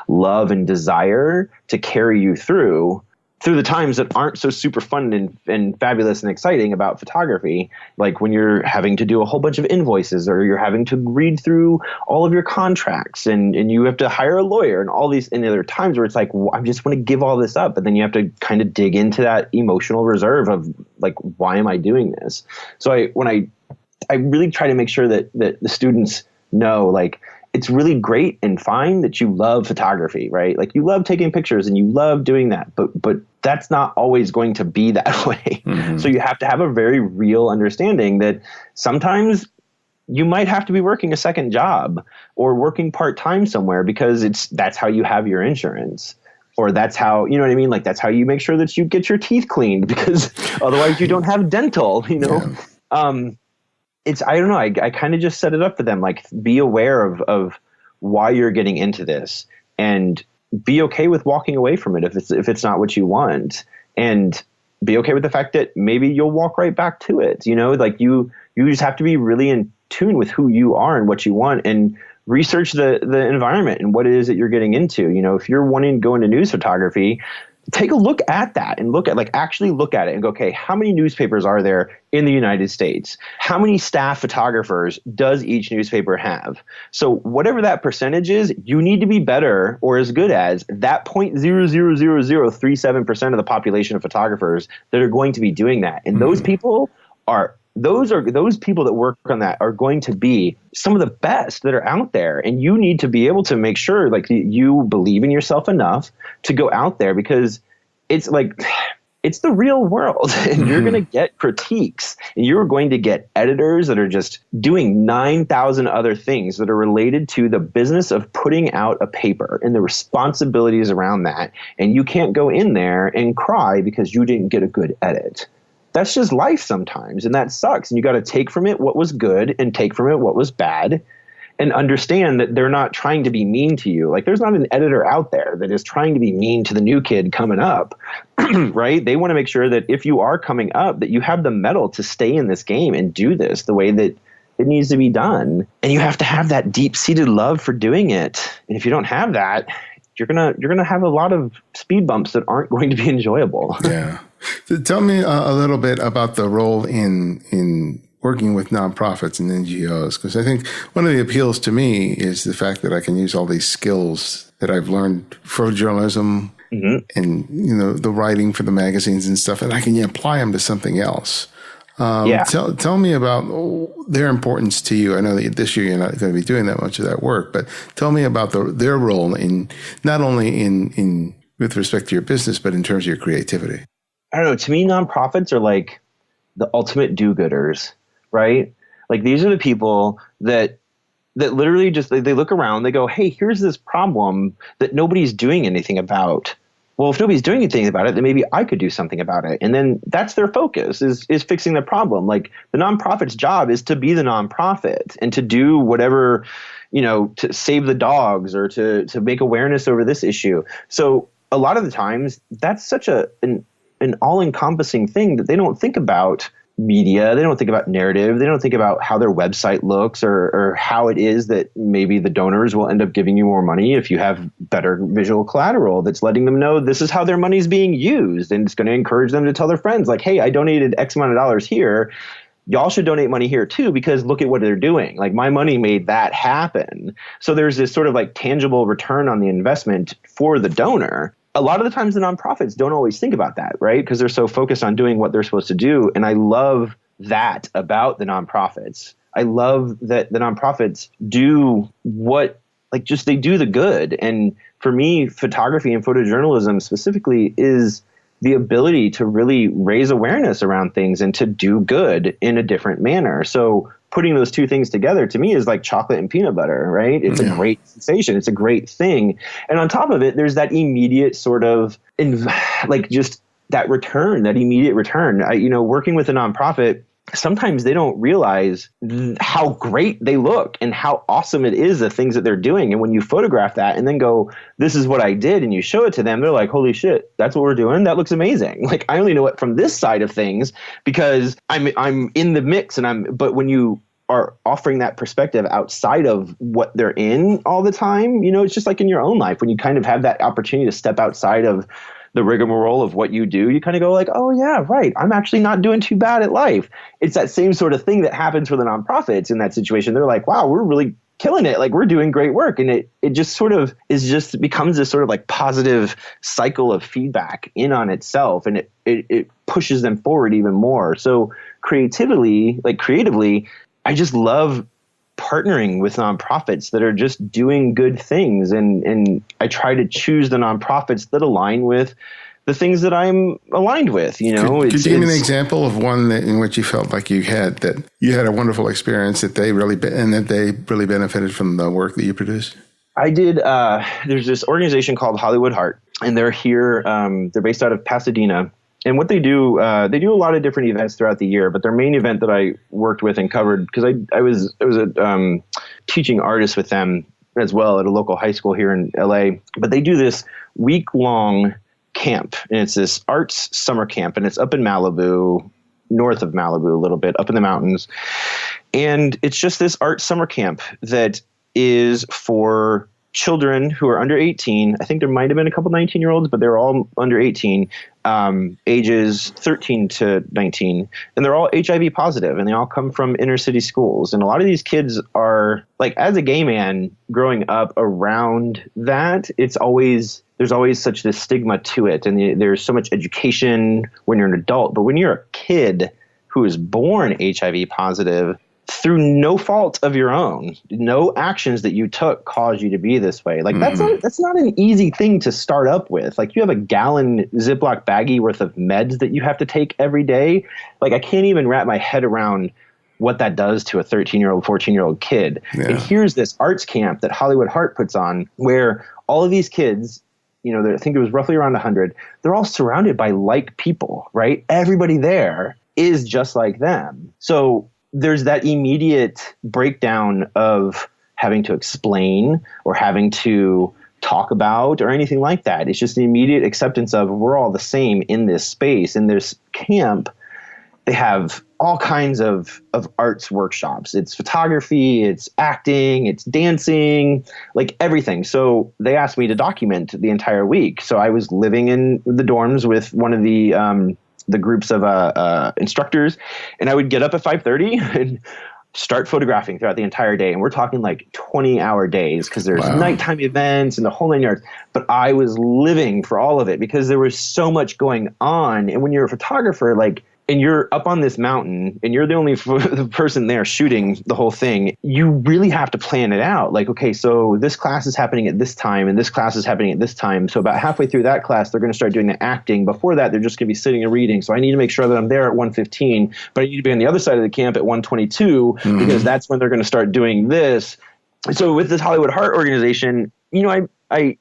love and desire to carry you through the times that aren't so super fun and fabulous and exciting about photography, like when you're having to do a whole bunch of invoices or you're having to read through all of your contracts and you have to hire a lawyer and all these, and there are times where it's like, well, I just want to give all this up. But then you have to kind of dig into that emotional reserve of like, why am I doing this? So I really try to make sure that the students know, like, it's really great and fine that you love photography, right? Like you love taking pictures and you love doing that, but that's not always going to be that way. Mm-hmm. So you have to have a very real understanding that sometimes you might have to be working a second job or working part-time somewhere because that's how you have your insurance. Or that's how, you know what I mean? Like that's how you make sure that you get your teeth cleaned because otherwise you don't have dental, you know? Yeah. I don't know. I kind of just set it up for them. Like, be aware of why you're getting into this, and be okay with walking away from it if it's not what you want, and be okay with the fact that maybe you'll walk right back to it. You know, like you just have to be really in tune with who you are and what you want, and research the environment and what it is that you're getting into. You know, if you're wanting to go into news photography, take a look at that and actually look at it and go, okay, how many newspapers are there in the United States? How many staff photographers does each newspaper have? So whatever that percentage is, you need to be better or as good as that 0.00037% of the population of photographers that are going to be doing that. And those people those people that work on that are going to be some of the best that are out there. And you need to be able to make sure like you believe in yourself enough to go out there, because it's like, it's the real world and you're going to get critiques and you're going to get editors that are just doing 9,000 other things that are related to the business of putting out a paper and the responsibilities around that. And you can't go in there and cry because you didn't get a good edit. That's just life sometimes, and that sucks. And you got to take from it what was good and take from it what was bad, and understand that they're not trying to be mean to you. Like, there's not an editor out there that is trying to be mean to the new kid coming up, right? They want to make sure that if you are coming up, that you have the mettle to stay in this game and do this the way that it needs to be done. And you have to have that deep-seated love for doing it. And if you don't have that, you're gonna have a lot of speed bumps that aren't going to be enjoyable. Yeah. So tell me a little bit about the role in working with nonprofits and NGOs, because I think one of the appeals to me is the fact that I can use all these skills that I've learned, photojournalism and, you know, the writing for the magazines and stuff, and I can apply them to something else. Tell me about their importance to you. I know that this year you're not going to be doing that much of that work, but tell me about their role in not only in with respect to your business, but in terms of your creativity. I don't know. To me, nonprofits are like the ultimate do-gooders, right? Like, these are the people that literally just, they look around, they go, hey, here's this problem that nobody's doing anything about. Well, if nobody's doing anything about it, then maybe I could do something about it. And then that's their focus, is fixing the problem. Like, the nonprofit's job is to be the nonprofit and to do whatever, you know, to save the dogs or to make awareness over this issue. So a lot of the times that's such an all-encompassing thing that they don't think about media. They don't think about narrative. They don't think about how their website looks or how it is that maybe the donors will end up giving you more money if you have better visual collateral that's letting them know this is how their money's being used. And it's going to encourage them to tell their friends, like, hey, I donated X amount of dollars here. Y'all should donate money here too, because look at what they're doing. Like, my money made that happen. So there's this sort of like tangible return on the investment for the donor. A lot of the times the nonprofits don't always think about that, right? Because they're so focused on doing what they're supposed to do. And I love that about the nonprofits. I love that the nonprofits do what, like, just they do the good. And for me, photography and photojournalism specifically is the ability to really raise awareness around things and to do good in a different manner. So putting those two things together to me is like chocolate and peanut butter, right? It's a great sensation. It's a great thing. And on top of it, there's that immediate sort of just that return, that immediate return. Working with a nonprofit, sometimes they don't realize how great they look and how awesome it is, the things that they're doing. And when you photograph that and then go, this is what I did, and you show it to them, they're like, holy shit, that's what we're doing? That looks amazing. Like, I only know it from this side of things because I'm in the mix. But when you are offering that perspective outside of what they're in all the time, it's just like in your own life, when you kind of have that opportunity to step outside of the rigmarole of what you do, you kind of go like, oh yeah, right, I'm actually not doing too bad at life. It's that same sort of thing that happens for the nonprofits in that situation. They're like, wow, we're really killing it. Like, we're doing great work. And it just sort of becomes this sort of like positive cycle of feedback in on itself. And it pushes them forward even more. So creatively, I just love partnering with nonprofits that are just doing good things. And I try to choose the nonprofits that align with the things that I'm aligned with. Could you give me an example of one in which you felt like you had a wonderful experience that they really benefited from the work that you produce? I did. There's this organization called Hollywood Heart, and they're here. They're based out of Pasadena. And what they do a lot of different events throughout the year, but their main event that I worked with and covered, because I was a teaching artist with them as well at a local high school here in LA, but they do this week-long camp, and it's this arts summer camp, and it's up in Malibu, north of Malibu a little bit, up in the mountains. And it's just this art summer camp that is for children who are under 18. I think there might have been a couple 19-year-olds, but they're all under 18, ages 13 to 19. And they're all HIV positive, and they all come from inner city schools. And a lot of these kids are, like, as a gay man growing up around that, there's always such this stigma to it. And there's so much education when you're an adult. But when you're a kid who is born HIV positive, through no fault of your own, no actions that you took caused you to be this way. Like, that's not an easy thing to start up with. Like, you have a gallon Ziploc baggie worth of meds that you have to take every day. Like, I can't even wrap my head around what that does to a 13-year-old, 14-year-old kid. Yeah. And here's this arts camp that Hollywood Heart puts on where all of these kids, I think it was roughly around 100, they're all surrounded by like people, right? Everybody there is just like them. So there's that immediate breakdown of having to explain or having to talk about or anything like that. It's just an immediate acceptance of we're all the same in this space. In this camp, they have all kinds of arts workshops. It's photography, it's acting, it's dancing, like everything. So they asked me to document the entire week. So I was living in the dorms with one of the groups of instructors, and I would get up at 5:30 and start photographing throughout the entire day. And we're talking like 20-hour days because there's nighttime events and the whole 9 yards. But I was living for all of it because there was so much going on. And when you're a photographer, and you're up on this mountain and you're the only the person there shooting the whole thing, you really have to plan it out. Like, okay, so this class is happening at this time and this class is happening at this time. So about halfway through that class, they're going to start doing the acting. Before that, they're just going to be sitting and reading. So I need to make sure that I'm there at 1:15, but I need to be on the other side of the camp at 1:22 because that's when they're going to start doing this. So with this Hollywood Heart organization, I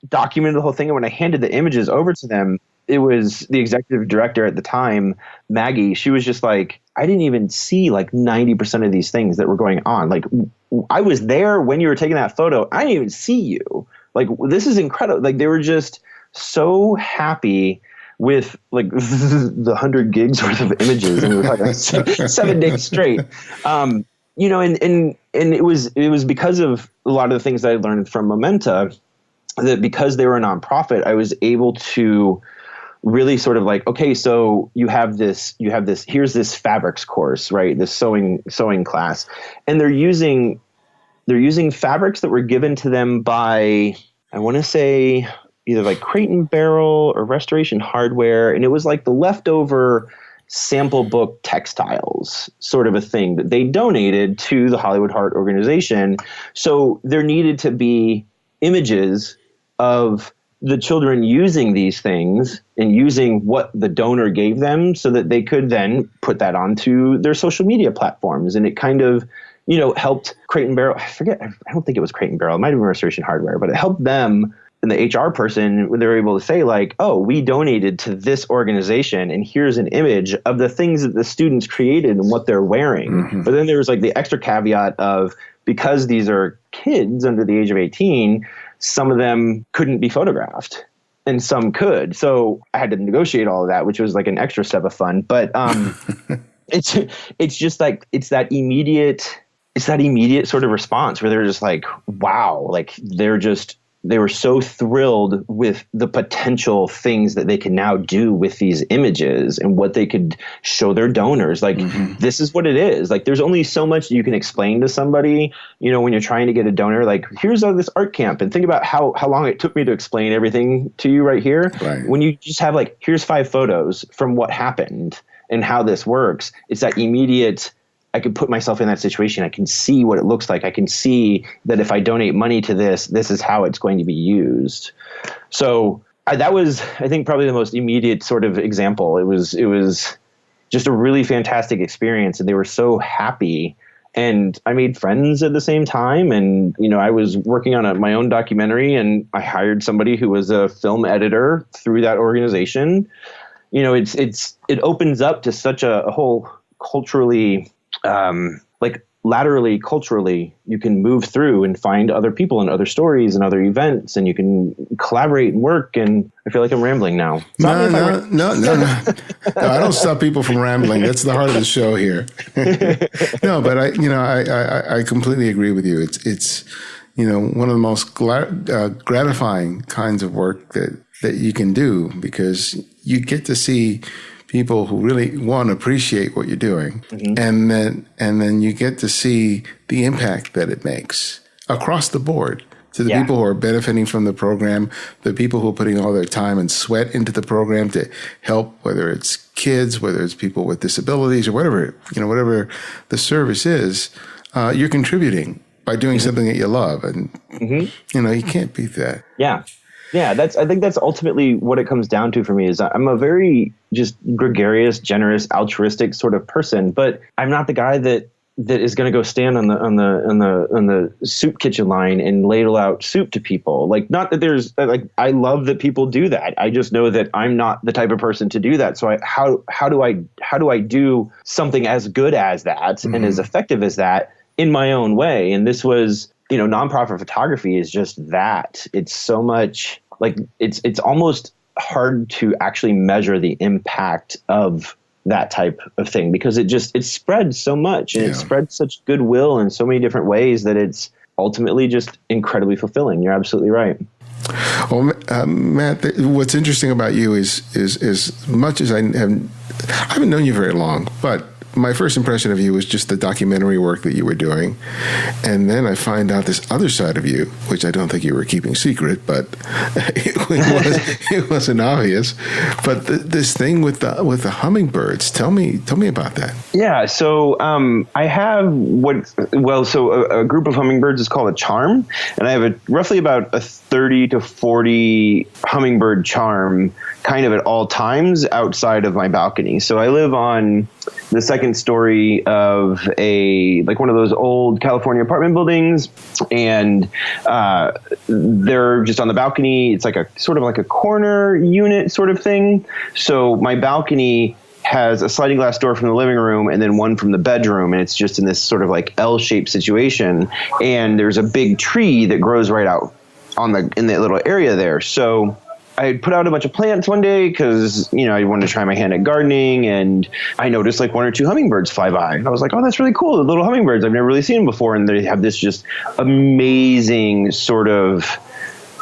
documented the whole thing. And when I handed the images over to them, it was the executive director at the time, Maggie. She was just like, I didn't even see like 90% of these things that were going on. Like, I was there when you were taking that photo. I didn't even see you. Like, this is incredible. Like, they were just so happy with like the 100 gigs worth of images, and it was like 7 days straight. And it was because of a lot of the things that I learned from Momenta, that because they were a nonprofit, I was able to really sort of like, okay, so you have this, here's this fabrics course, right? This sewing class. And they're using fabrics that were given to them by, I want to say either like Crate and Barrel or Restoration Hardware. And it was like the leftover sample book textiles sort of a thing that they donated to the Hollywood Heart organization. So there needed to be images of the children using these things and using what the donor gave them so that they could then put that onto their social media platforms. And it kind of, helped Crate and Barrel. I don't think it was Crate and Barrel. It might have been Restoration Hardware, but it helped them and the HR person when they were able to say like, oh, we donated to this organization and here's an image of the things that the students created and what they're wearing. Mm-hmm. But then there was like the extra caveat of, because these are kids under the age of 18, some of them couldn't be photographed and some could. So I had to negotiate all of that, which was like an extra step of fun. But it's just like, it's that immediate sort of response where they're just like, wow, like they were so thrilled with the potential things that they can now do with these images and what they could show their donors. Like, This is what it is. Like, there's only so much you can explain to somebody, when you're trying to get a donor, like, here's this art camp and think about how long it took me to explain everything to you right here. Right. When you just have like, here's 5 photos from what happened and how this works. It's that immediate, I could put myself in that situation. I can see what it looks like. I can see that if I donate money to this is how it's going to be used. So that was, I think, probably the most immediate sort of example. It was just a really fantastic experience, and they were so happy. And I made friends at the same time. And, I was working on my own documentary, and I hired somebody who was a film editor through that organization. It opens up to such a whole culturally, laterally, culturally, you can move through and find other people and other stories and other events, and you can collaborate and work. And I feel like I'm rambling now. No. I don't stop people from rambling. That's the heart of the show here. No, but I completely agree with you. It's one of the most gratifying kinds of work that you can do, because you get to see people who really, appreciate what you're doing. Mm-hmm. And then you get to see the impact that it makes across the board to the people who are benefiting from the program, the people who are putting all their time and sweat into the program to help, whether it's kids, whether it's people with disabilities or whatever the service is, you're contributing by doing something that you love. And, you can't beat that. Yeah. Yeah, I think that's ultimately what it comes down to for me. Is I'm a very just gregarious, generous, altruistic sort of person, but I'm not the guy that is going to go stand on the soup kitchen line and ladle out soup to people. Like, not that there's like, I love that people do that. I just know that I'm not the type of person to do that. So how do I do something as good as that and as effective as that in my own way? And this was, nonprofit photography is just that. It's so much like it's almost hard to actually measure the impact of that type of thing, because it spreads so much and it spreads such goodwill in so many different ways that it's ultimately just incredibly fulfilling. You're absolutely right. Well, Matt, what's interesting about you is as much as I haven't known you very long, but my first impression of you was just the documentary work that you were doing. And then I find out this other side of you, which I don't think you were keeping secret, but it wasn't obvious. But this thing with the hummingbirds, tell me about that. Yeah. So I have a group of hummingbirds is called a charm. And I have roughly about a 30 to 40 hummingbird charm kind of at all times outside of my balcony. So I live on the second story of one of those old California apartment buildings, and they're just on the balcony. It's like a sort of like a corner unit sort of thing. So my balcony has a sliding glass door from the living room and then one from the bedroom, and it's just in this sort of like L-shaped situation. And there's a big tree that grows right out in that little area there. So I put out a bunch of plants one day because, I wanted to try my hand at gardening, and I noticed like 1 or 2 hummingbirds fly by. And I was like, oh, that's really cool. The little hummingbirds, I've never really seen them before. And they have this just amazing sort of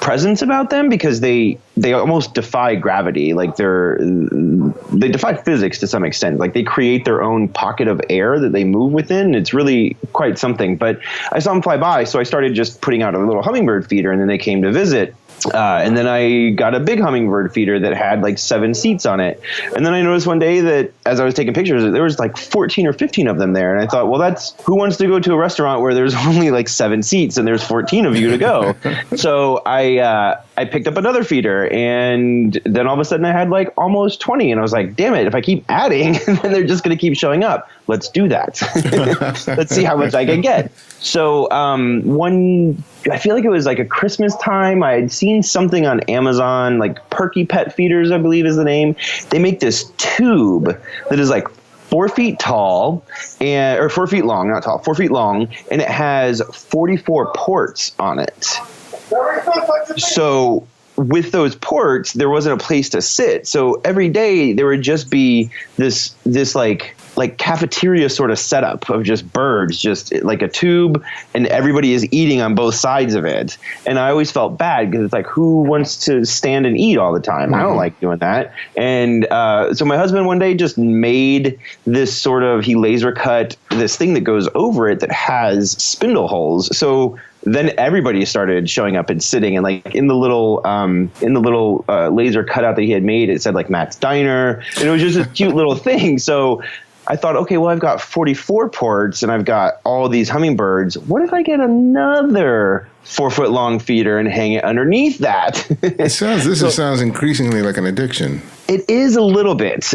presence about them because they almost defy gravity. Like they defy physics to some extent. Like they create their own pocket of air that they move within. It's really quite something. But I saw them fly by, so I started just putting out a little hummingbird feeder, and then they came to visit. And then I got a big hummingbird feeder that had like 7 seats on it. And then I noticed one day that as I was taking pictures, there was like 14 or 15 of them there. And I thought, well, that's who wants to go to a restaurant where there's only like 7 seats and there's 14 of you to go. So I picked up another feeder, and then all of a sudden I had like almost 20. And I was like, damn it, if I keep adding, then they're just going to keep showing up. Let's do that. Let's see how much I can get. So I feel like it was like a Christmas time. I had seen something on Amazon, like Perky Pet Feeders, I believe is the name. They make this tube that is like 4 feet tall or 4 feet long, not tall, 4 feet long. And it has 44 ports on it. So with those ports, there wasn't a place to sit. So every day there would just be this like cafeteria sort of setup of just birds, just like a tube, and everybody is eating on both sides of it. And I always felt bad because it's like, who wants to stand and eat all the time? I don't like doing that. And so my husband one day just made this sort of, he laser cut this thing that goes over it that has spindle holes. So then everybody started showing up and sitting, and like in the little laser cutout that he had made, it said like Matt's Diner, and it was just a cute little thing. So I thought, okay, well, I've got 44 ports and I've got all these hummingbirds. What if I get another 4-foot long feeder and hang it underneath that? This sounds increasingly like an addiction. It is a little bit.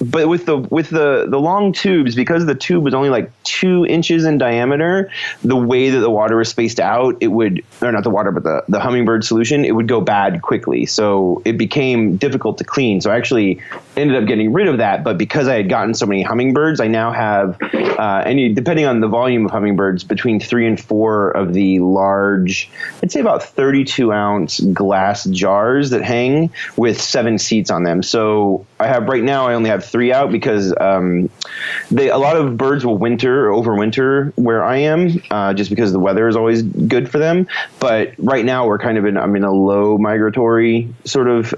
But with the long tubes, because the tube was only like 2 inches in diameter, the way that the water was spaced out, it would, or not the water, but the hummingbird solution, it would go bad quickly. So it became difficult to clean. So I actually ended up getting rid of that. But because I had gotten so many hummingbirds, I now have, depending on the volume of hummingbirds, between 3 and 4 of the large, I'd say about 32-ounce glass jars that hang with 7 seats on them. So I only have 3 out because a lot of birds will winter or overwinter where I am, just because the weather is always good for them. But right now I'm in a low migratory sort of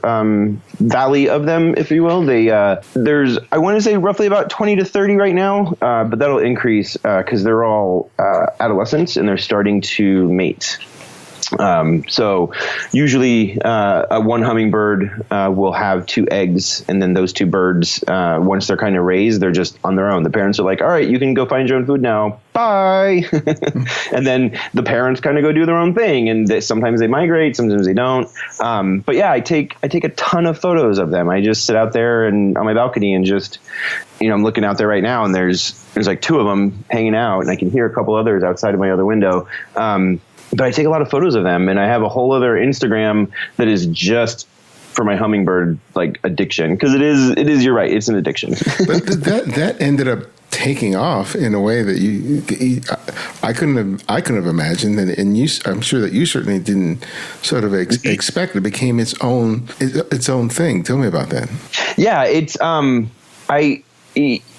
valley of them, if you will. There's, I want to say roughly about 20 to 30 right now, but that'll increase because they're all adolescents and they're starting to mate. So usually one hummingbird will have 2 eggs, and then those 2 birds, once they're kind of raised, they're just on their own. The parents are like, all right, you can go find your own food now. Bye. And then the parents kind of go do their own thing, and sometimes they migrate, sometimes they don't. But yeah, I take a ton of photos of them. I just sit out there and on my balcony and just, I'm looking out there right now, and there's like 2 of them hanging out, and I can hear a couple others outside of my other window. But I take a lot of photos of them, and I have a whole other Instagram that is just for my hummingbird like addiction, because it is you're right, it's an addiction. But that ended up taking off in a way that I couldn't have imagined, and I'm sure that you certainly didn't sort of expect it. Became its own thing. Tell me about that. Yeah, it's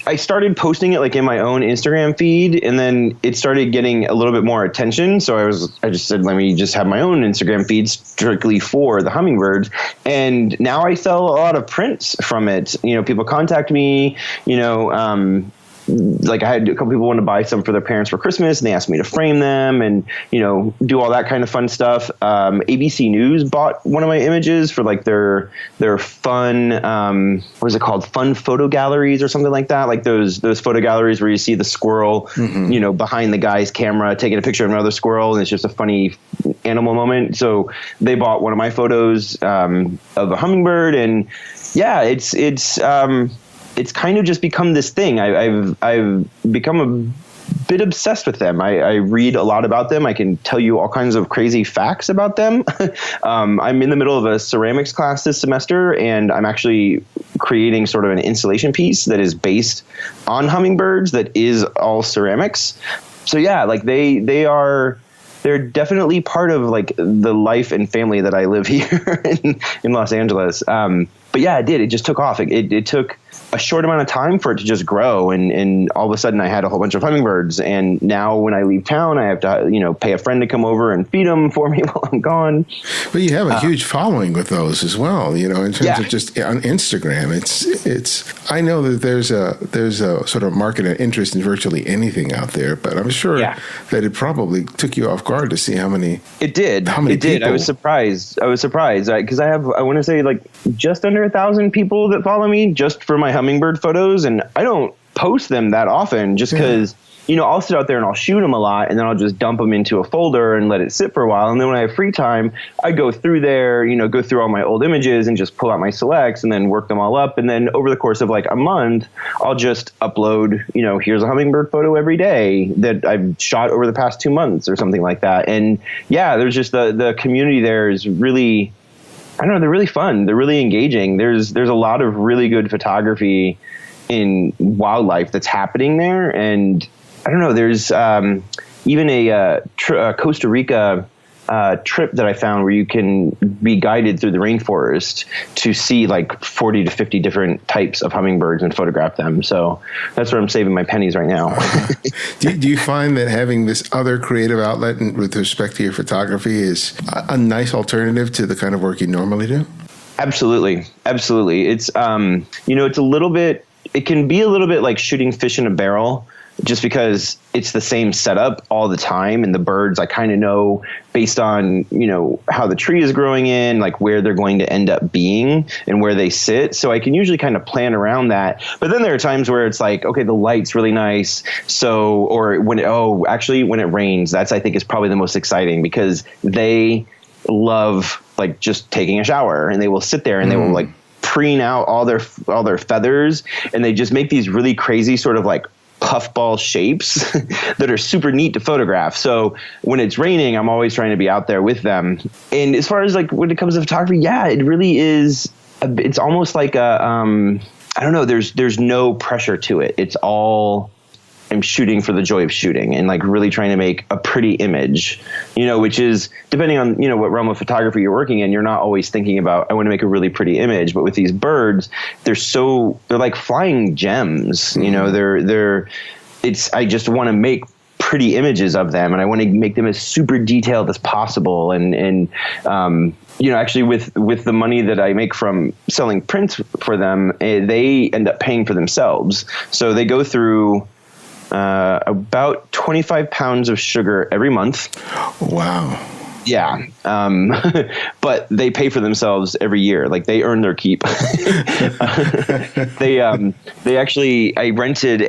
I started posting it like in my own Instagram feed, and then it started getting a little bit more attention. So I just said, let me just have my own Instagram feed strictly for the hummingbirds. And now I sell a lot of prints from it. People contact me, like I had a couple people want to buy some for their parents for Christmas, and they asked me to frame them and, do all that kind of fun stuff. ABC News bought one of my images for like their fun, what is it called? Fun photo galleries or something like that. Like those photo galleries where you see the squirrel, behind the guy's camera, taking a picture of another squirrel, and it's just a funny animal moment. So they bought one of my photos, of a hummingbird, and yeah, it's kind of just become this thing. I've become a bit obsessed with them. I read a lot about them. I can tell you all kinds of crazy facts about them. I'm in the middle of a ceramics class this semester, and I'm actually creating sort of an installation piece that is based on hummingbirds that is all ceramics. So yeah, like they're definitely part of like the life and family that I live here in Los Angeles. But yeah, it did. It just took off. It took a short amount of time for it to just grow. And all of a sudden I had a whole bunch of hummingbirds. And now when I leave town, I have to, pay a friend to come over and feed them for me while I'm gone. But you have a huge following with those as well, in terms of just on Instagram. It's I know that there's a sort of market and interest in virtually anything out there, but I'm sure that it probably took you off guard to see how many. It did. How many people? Did. I was surprised because I want to say like just under 1,000 people that follow me just for my hummingbird photos, and I don't post them that often just because I'll sit out there and I'll shoot them a lot, and then I'll just dump them into a folder and let it sit for a while. And then when I have free time, I go through there, go through all my old images and just pull out my selects and then work them all up. And then over the course of like a month, I'll just upload, here's a hummingbird photo every day that I've shot over the past 2 months or something like that. And there's just the community there is really, I don't know, they're really fun. They're really engaging. There's a lot of really good photography in wildlife that's happening there. And I don't know, there's even a Costa Rica trip that I found where you can be guided through the rainforest to see like 40 to 50 different types of hummingbirds and photograph them. So that's where I'm saving my pennies right now. Do you find that having this other creative outlet with respect to your photography is a nice alternative to the kind of work you normally do? Absolutely. It's, it's a little bit, it can be a little bit like shooting fish in a barrel, just because it's the same setup all the time. And the birds, I kind of know based on, how the tree is growing in, like where they're going to end up being and where they sit. So I can usually kind of plan around that. But then there are times where it's like, okay, the light's really nice. So, or when it rains, that's, I think, is probably the most exciting, because they love like just taking a shower, and they will sit there and they will like preen out all their feathers, and they just make these really crazy sort of like puffball shapes that are super neat to photograph. So when it's raining, I'm always trying to be out there with them. And as far as like when it comes to photography, it really is. It's almost like I don't know. There's no pressure to it. It's all, I'm shooting for the joy of shooting and like really trying to make a pretty image, which is depending on, what realm of photography you're working in, you're not always thinking about, I want to make a really pretty image. But with these birds, they're like flying gems, I just want to make pretty images of them, and I want to make them as super detailed as possible. And actually with the money that I make from selling prints for them, they end up paying for themselves. So they go through about 25 pounds of sugar every month. Wow. Yeah. But they pay for themselves every year. Like they earn their keep. They actually, I rented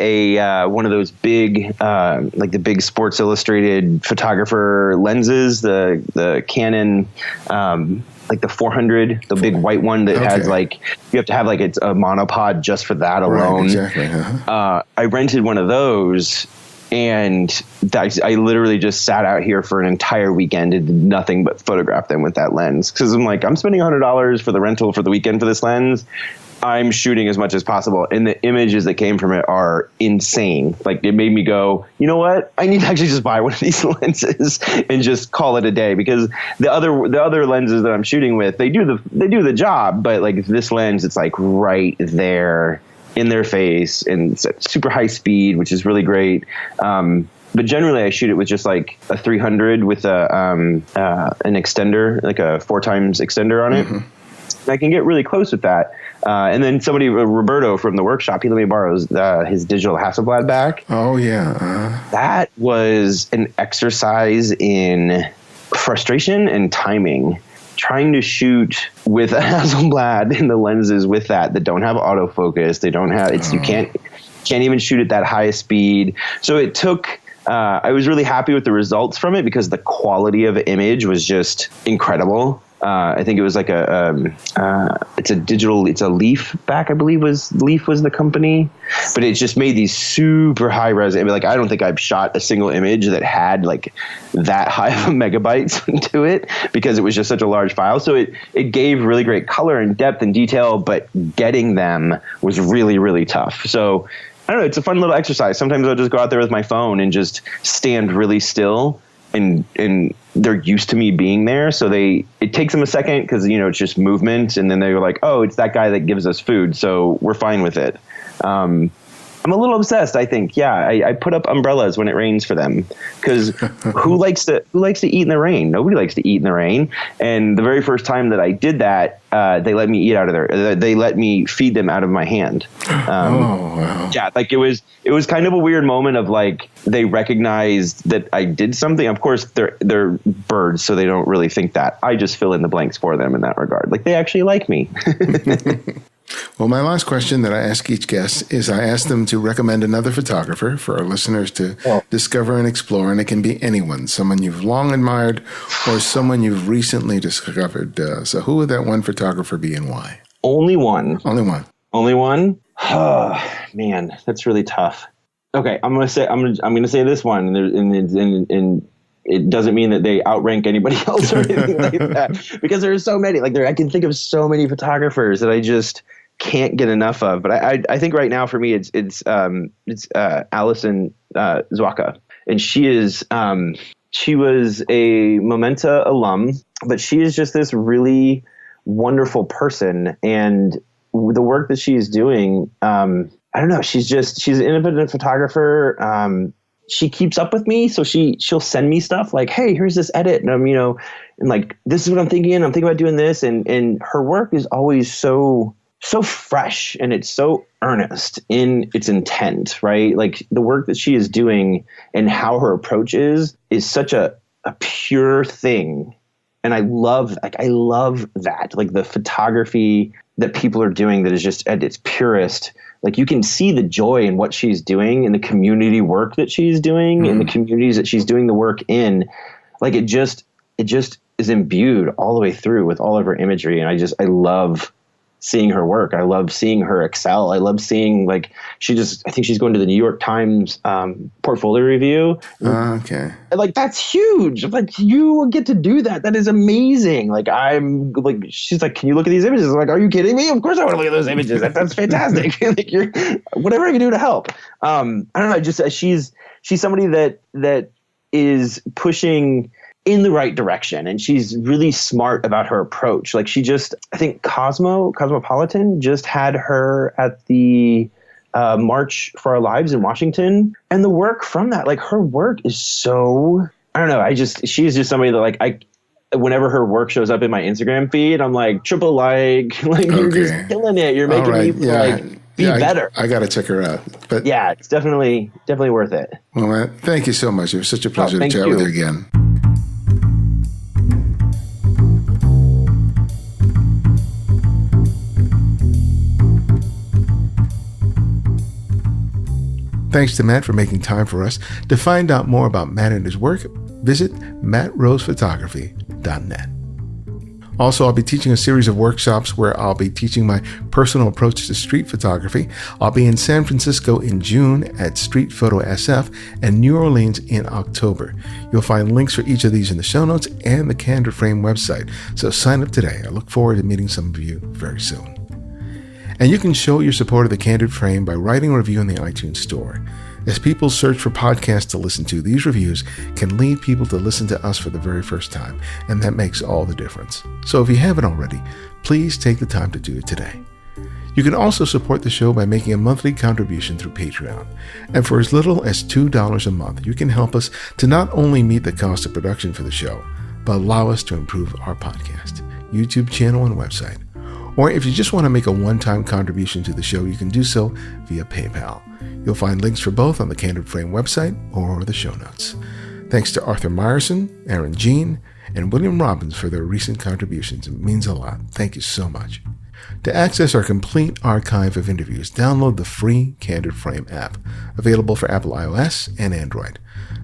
one of those big, like the big Sports Illustrated photographer lenses, the Canon, like the 400, the big white one that has like, you have to have like it's a monopod just for that alone. Right, exactly. Uh-huh. I rented one of those, and I literally just sat out here for an entire weekend and did nothing but photograph them with that lens. Because I'm like, I'm spending $100 for the rental for the weekend for this lens. I'm shooting as much as possible, and the images that came from it are insane. Like it made me go, you know what? I need to actually just buy one of these lenses and just call it a day, because the other lenses that I'm shooting with, they do the job, but like this lens, it's like right there in their face, and it's at super high speed, which is really great. But generally, I shoot it with just like a 300 with an extender, like a 4x extender on it. Mm-hmm. I can get really close with that. And then Roberto from the workshop, he let me borrow his digital Hasselblad back. Oh, yeah. That was an exercise in frustration and timing. Trying to shoot with a Hasselblad and the lenses with that don't have autofocus. They don't have, you can't even shoot at that high speed. So it took, I was really happy with the results from it, because the quality of image was just incredible. I think it was like it's a Leaf back, I believe Leaf was the company, but it just made these super high res. I mean, like, I don't think I've shot a single image that had like that high of megabytes to it, because it was just such a large file. So it gave really great color and depth and detail, but getting them was really, really tough. So I don't know. It's a fun little exercise. Sometimes I'll just go out there with my phone and just stand really still and they're used to me being there. So it takes them a second because, it's just movement. And then they're like, oh, it's that guy that gives us food. So we're fine with it. I'm a little obsessed, I think. Yeah, I put up umbrellas when it rains for them because who likes to eat in the rain? Nobody likes to eat in the rain. And the very first time that I did that, they let me eat out of they let me feed them out of my hand. Wow. Yeah, like it was kind of a weird moment of like they recognized that I did something. Of course, they're birds, so they don't really think that. I just fill in the blanks for them in that regard. Like they actually like me. Well, my last question that I ask each guest is I ask them to recommend another photographer for our listeners to discover and explore. And it can be anyone, someone you've long admired or someone you've recently discovered. So who would that one photographer be and why? Only one. Only one. Only one? Oh, man, that's really tough. Okay, I'm gonna say this one, and it doesn't mean that they outrank anybody else or anything like that, because there are so many. Like I can think of so many photographers that I just can't get enough of. But I think right now for me it's Alison Zwaka, and she was a Momenta alum, but she is just this really wonderful person, and the work that she's doing, I don't know. She's an independent photographer. She keeps up with me. So she'll send me stuff like, hey, here's this edit. And and like, this is what I'm thinking. I'm thinking about doing this. And her work is always so fresh, and it's so earnest in its intent, right? Like the work that she is doing and how her approach is such a pure thing. And I love that, like the photography that people are doing that is just at its purest. Like you can see the joy in what she's doing and the community work that she's doing and the communities that she's doing the work in. Like it just is imbued all the way through with all of her imagery. And I love seeing her work. I love seeing her excel. I love seeing I think she's going to the New York Times portfolio review. Okay. Like that's huge. Like you get to do that. That is amazing. Like she's like, can you look at these images? I'm like, are you kidding me? Of course I want to look at those images. That's fantastic. Like whatever I can do to help. I don't know. Just she's somebody that is pushing in the right direction, and she's really smart about her approach. Like I think Cosmopolitan just had her at the March for Our Lives in Washington, and the work from that, like her work is so, I don't know. She's just somebody that whenever her work shows up in my Instagram feed, I'm like triple you're just killing it. You're making me be better. I got to check her out. But yeah, it's definitely worth it. Well, man, thank you so much. It was such a pleasure to chat with you again. Thanks to Matt for making time for us. To find out more about Matt and his work, visit mattrosephotography.net. Also, I'll be teaching a series of workshops where I'll be teaching my personal approach to street photography. I'll be in San Francisco in June at Street Photo SF and New Orleans in October. You'll find links for each of these in the show notes and the Candid Frame website. So sign up today. I look forward to meeting some of you very soon. And you can show your support of the Candid Frame by writing a review in the iTunes Store. As people search for podcasts to listen to, these reviews can lead people to listen to us for the very first time, and that makes all the difference. So if you haven't already, please take the time to do it today. You can also support the show by making a monthly contribution through Patreon. And for as little as $2 a month, you can help us to not only meet the cost of production for the show, but allow us to improve our podcast, YouTube channel, and website. Or if you just want to make a one-time contribution to the show, you can do so via PayPal. You'll find links for both on the Candid Frame website or the show notes. Thanks to Arthur Meyerson, Aaron Jean, and William Robbins for their recent contributions. It means a lot. Thank you so much. To access our complete archive of interviews, download the free Candid Frame app, available for Apple iOS and Android.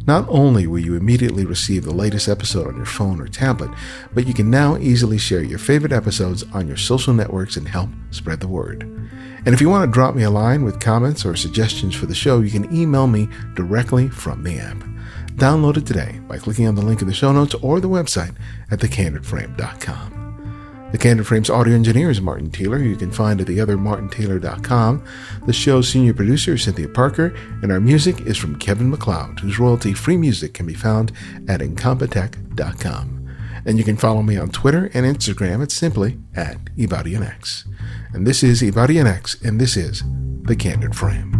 Not only will you immediately receive the latest episode on your phone or tablet, but you can now easily share your favorite episodes on your social networks and help spread the word. And if you want to drop me a line with comments or suggestions for the show, you can email me directly from the app. Download it today by clicking on the link in the show notes or the website at thecandidframe.com. The Candid Frame's audio engineer is Martin Taylor, who you can find at theothermartintaylor.com. The show's senior producer is Cynthia Parker, and our music is from Kevin MacLeod, whose royalty-free music can be found at incompetech.com. And you can follow me on Twitter and Instagram at simply @EbadianX. And this is EbadianX, and this is The Candid Frame.